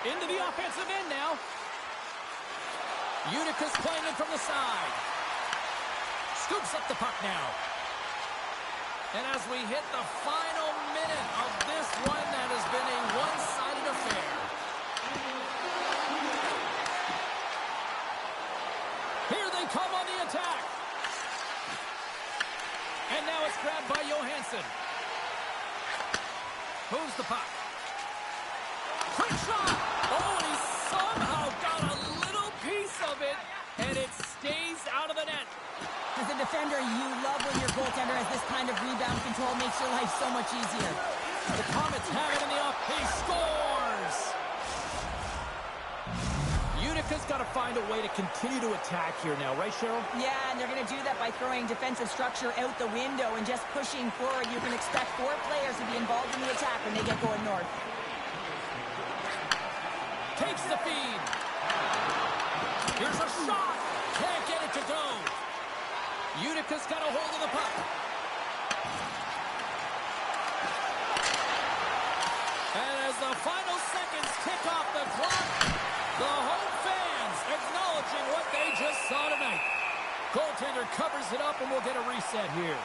Into the offensive end now. Unica's playing it from the side. Scoops up the puck now. And as we hit the final minute of this one, that has been a one-sided affair. Here they come on the attack. And now it's grabbed by Johansson. Moves the puck. Quick shot. Oh, and he somehow got a little piece of it, and it stays out of the net. As a defender, you love when your goaltender has this kind of rebound control. Makes your life so much easier. The Comets have it in the off. He scores! Unica's got to find a way to continue to attack here now, right, Cheryl? Yeah, and they're going to do that by throwing defensive structure out the window and just pushing forward. You can expect 4 players to be involved in the attack when they get going north. Takes the feed. Here's a shot. Can't get it to go. Unica's got a hold of the puck. And as the final seconds tick off the clock, the home fans acknowledging what they just saw tonight. Goaltender covers it up, and we'll get a reset here.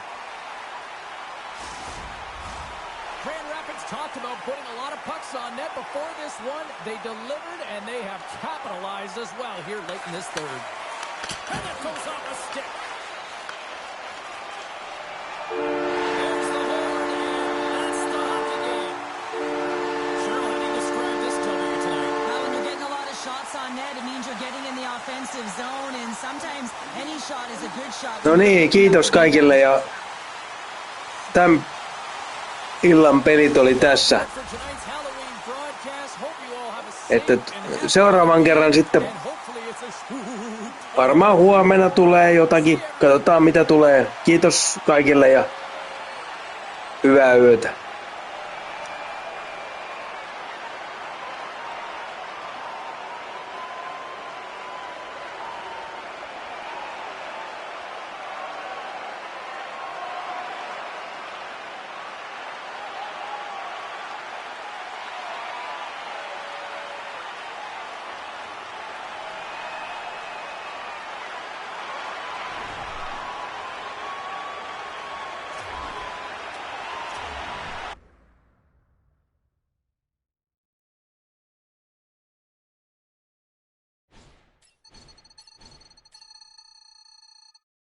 Grand Rapids talked about putting a lot of pucks on net before this one. They delivered, and they have capitalized as well here late in this third. And it goes off a stick. There's the horn, and that's the hockey game. Cheryl, how do you describe this W tonight? Well, when you're getting a lot of shots on net, it means you're getting in the offensive zone, and sometimes any shot is a good shot. No niin, kiitos kaikille ja tämän illan pelit oli tässä. For tonight's Halloween broadcast, hope you all have a Että safe and happy seuraavan kerran sitten and hopefully it's a scoop. varmaan huomenna tulee jotakin. Katsotaan mitä tulee. Kiitos kaikille ja hyvää yötä.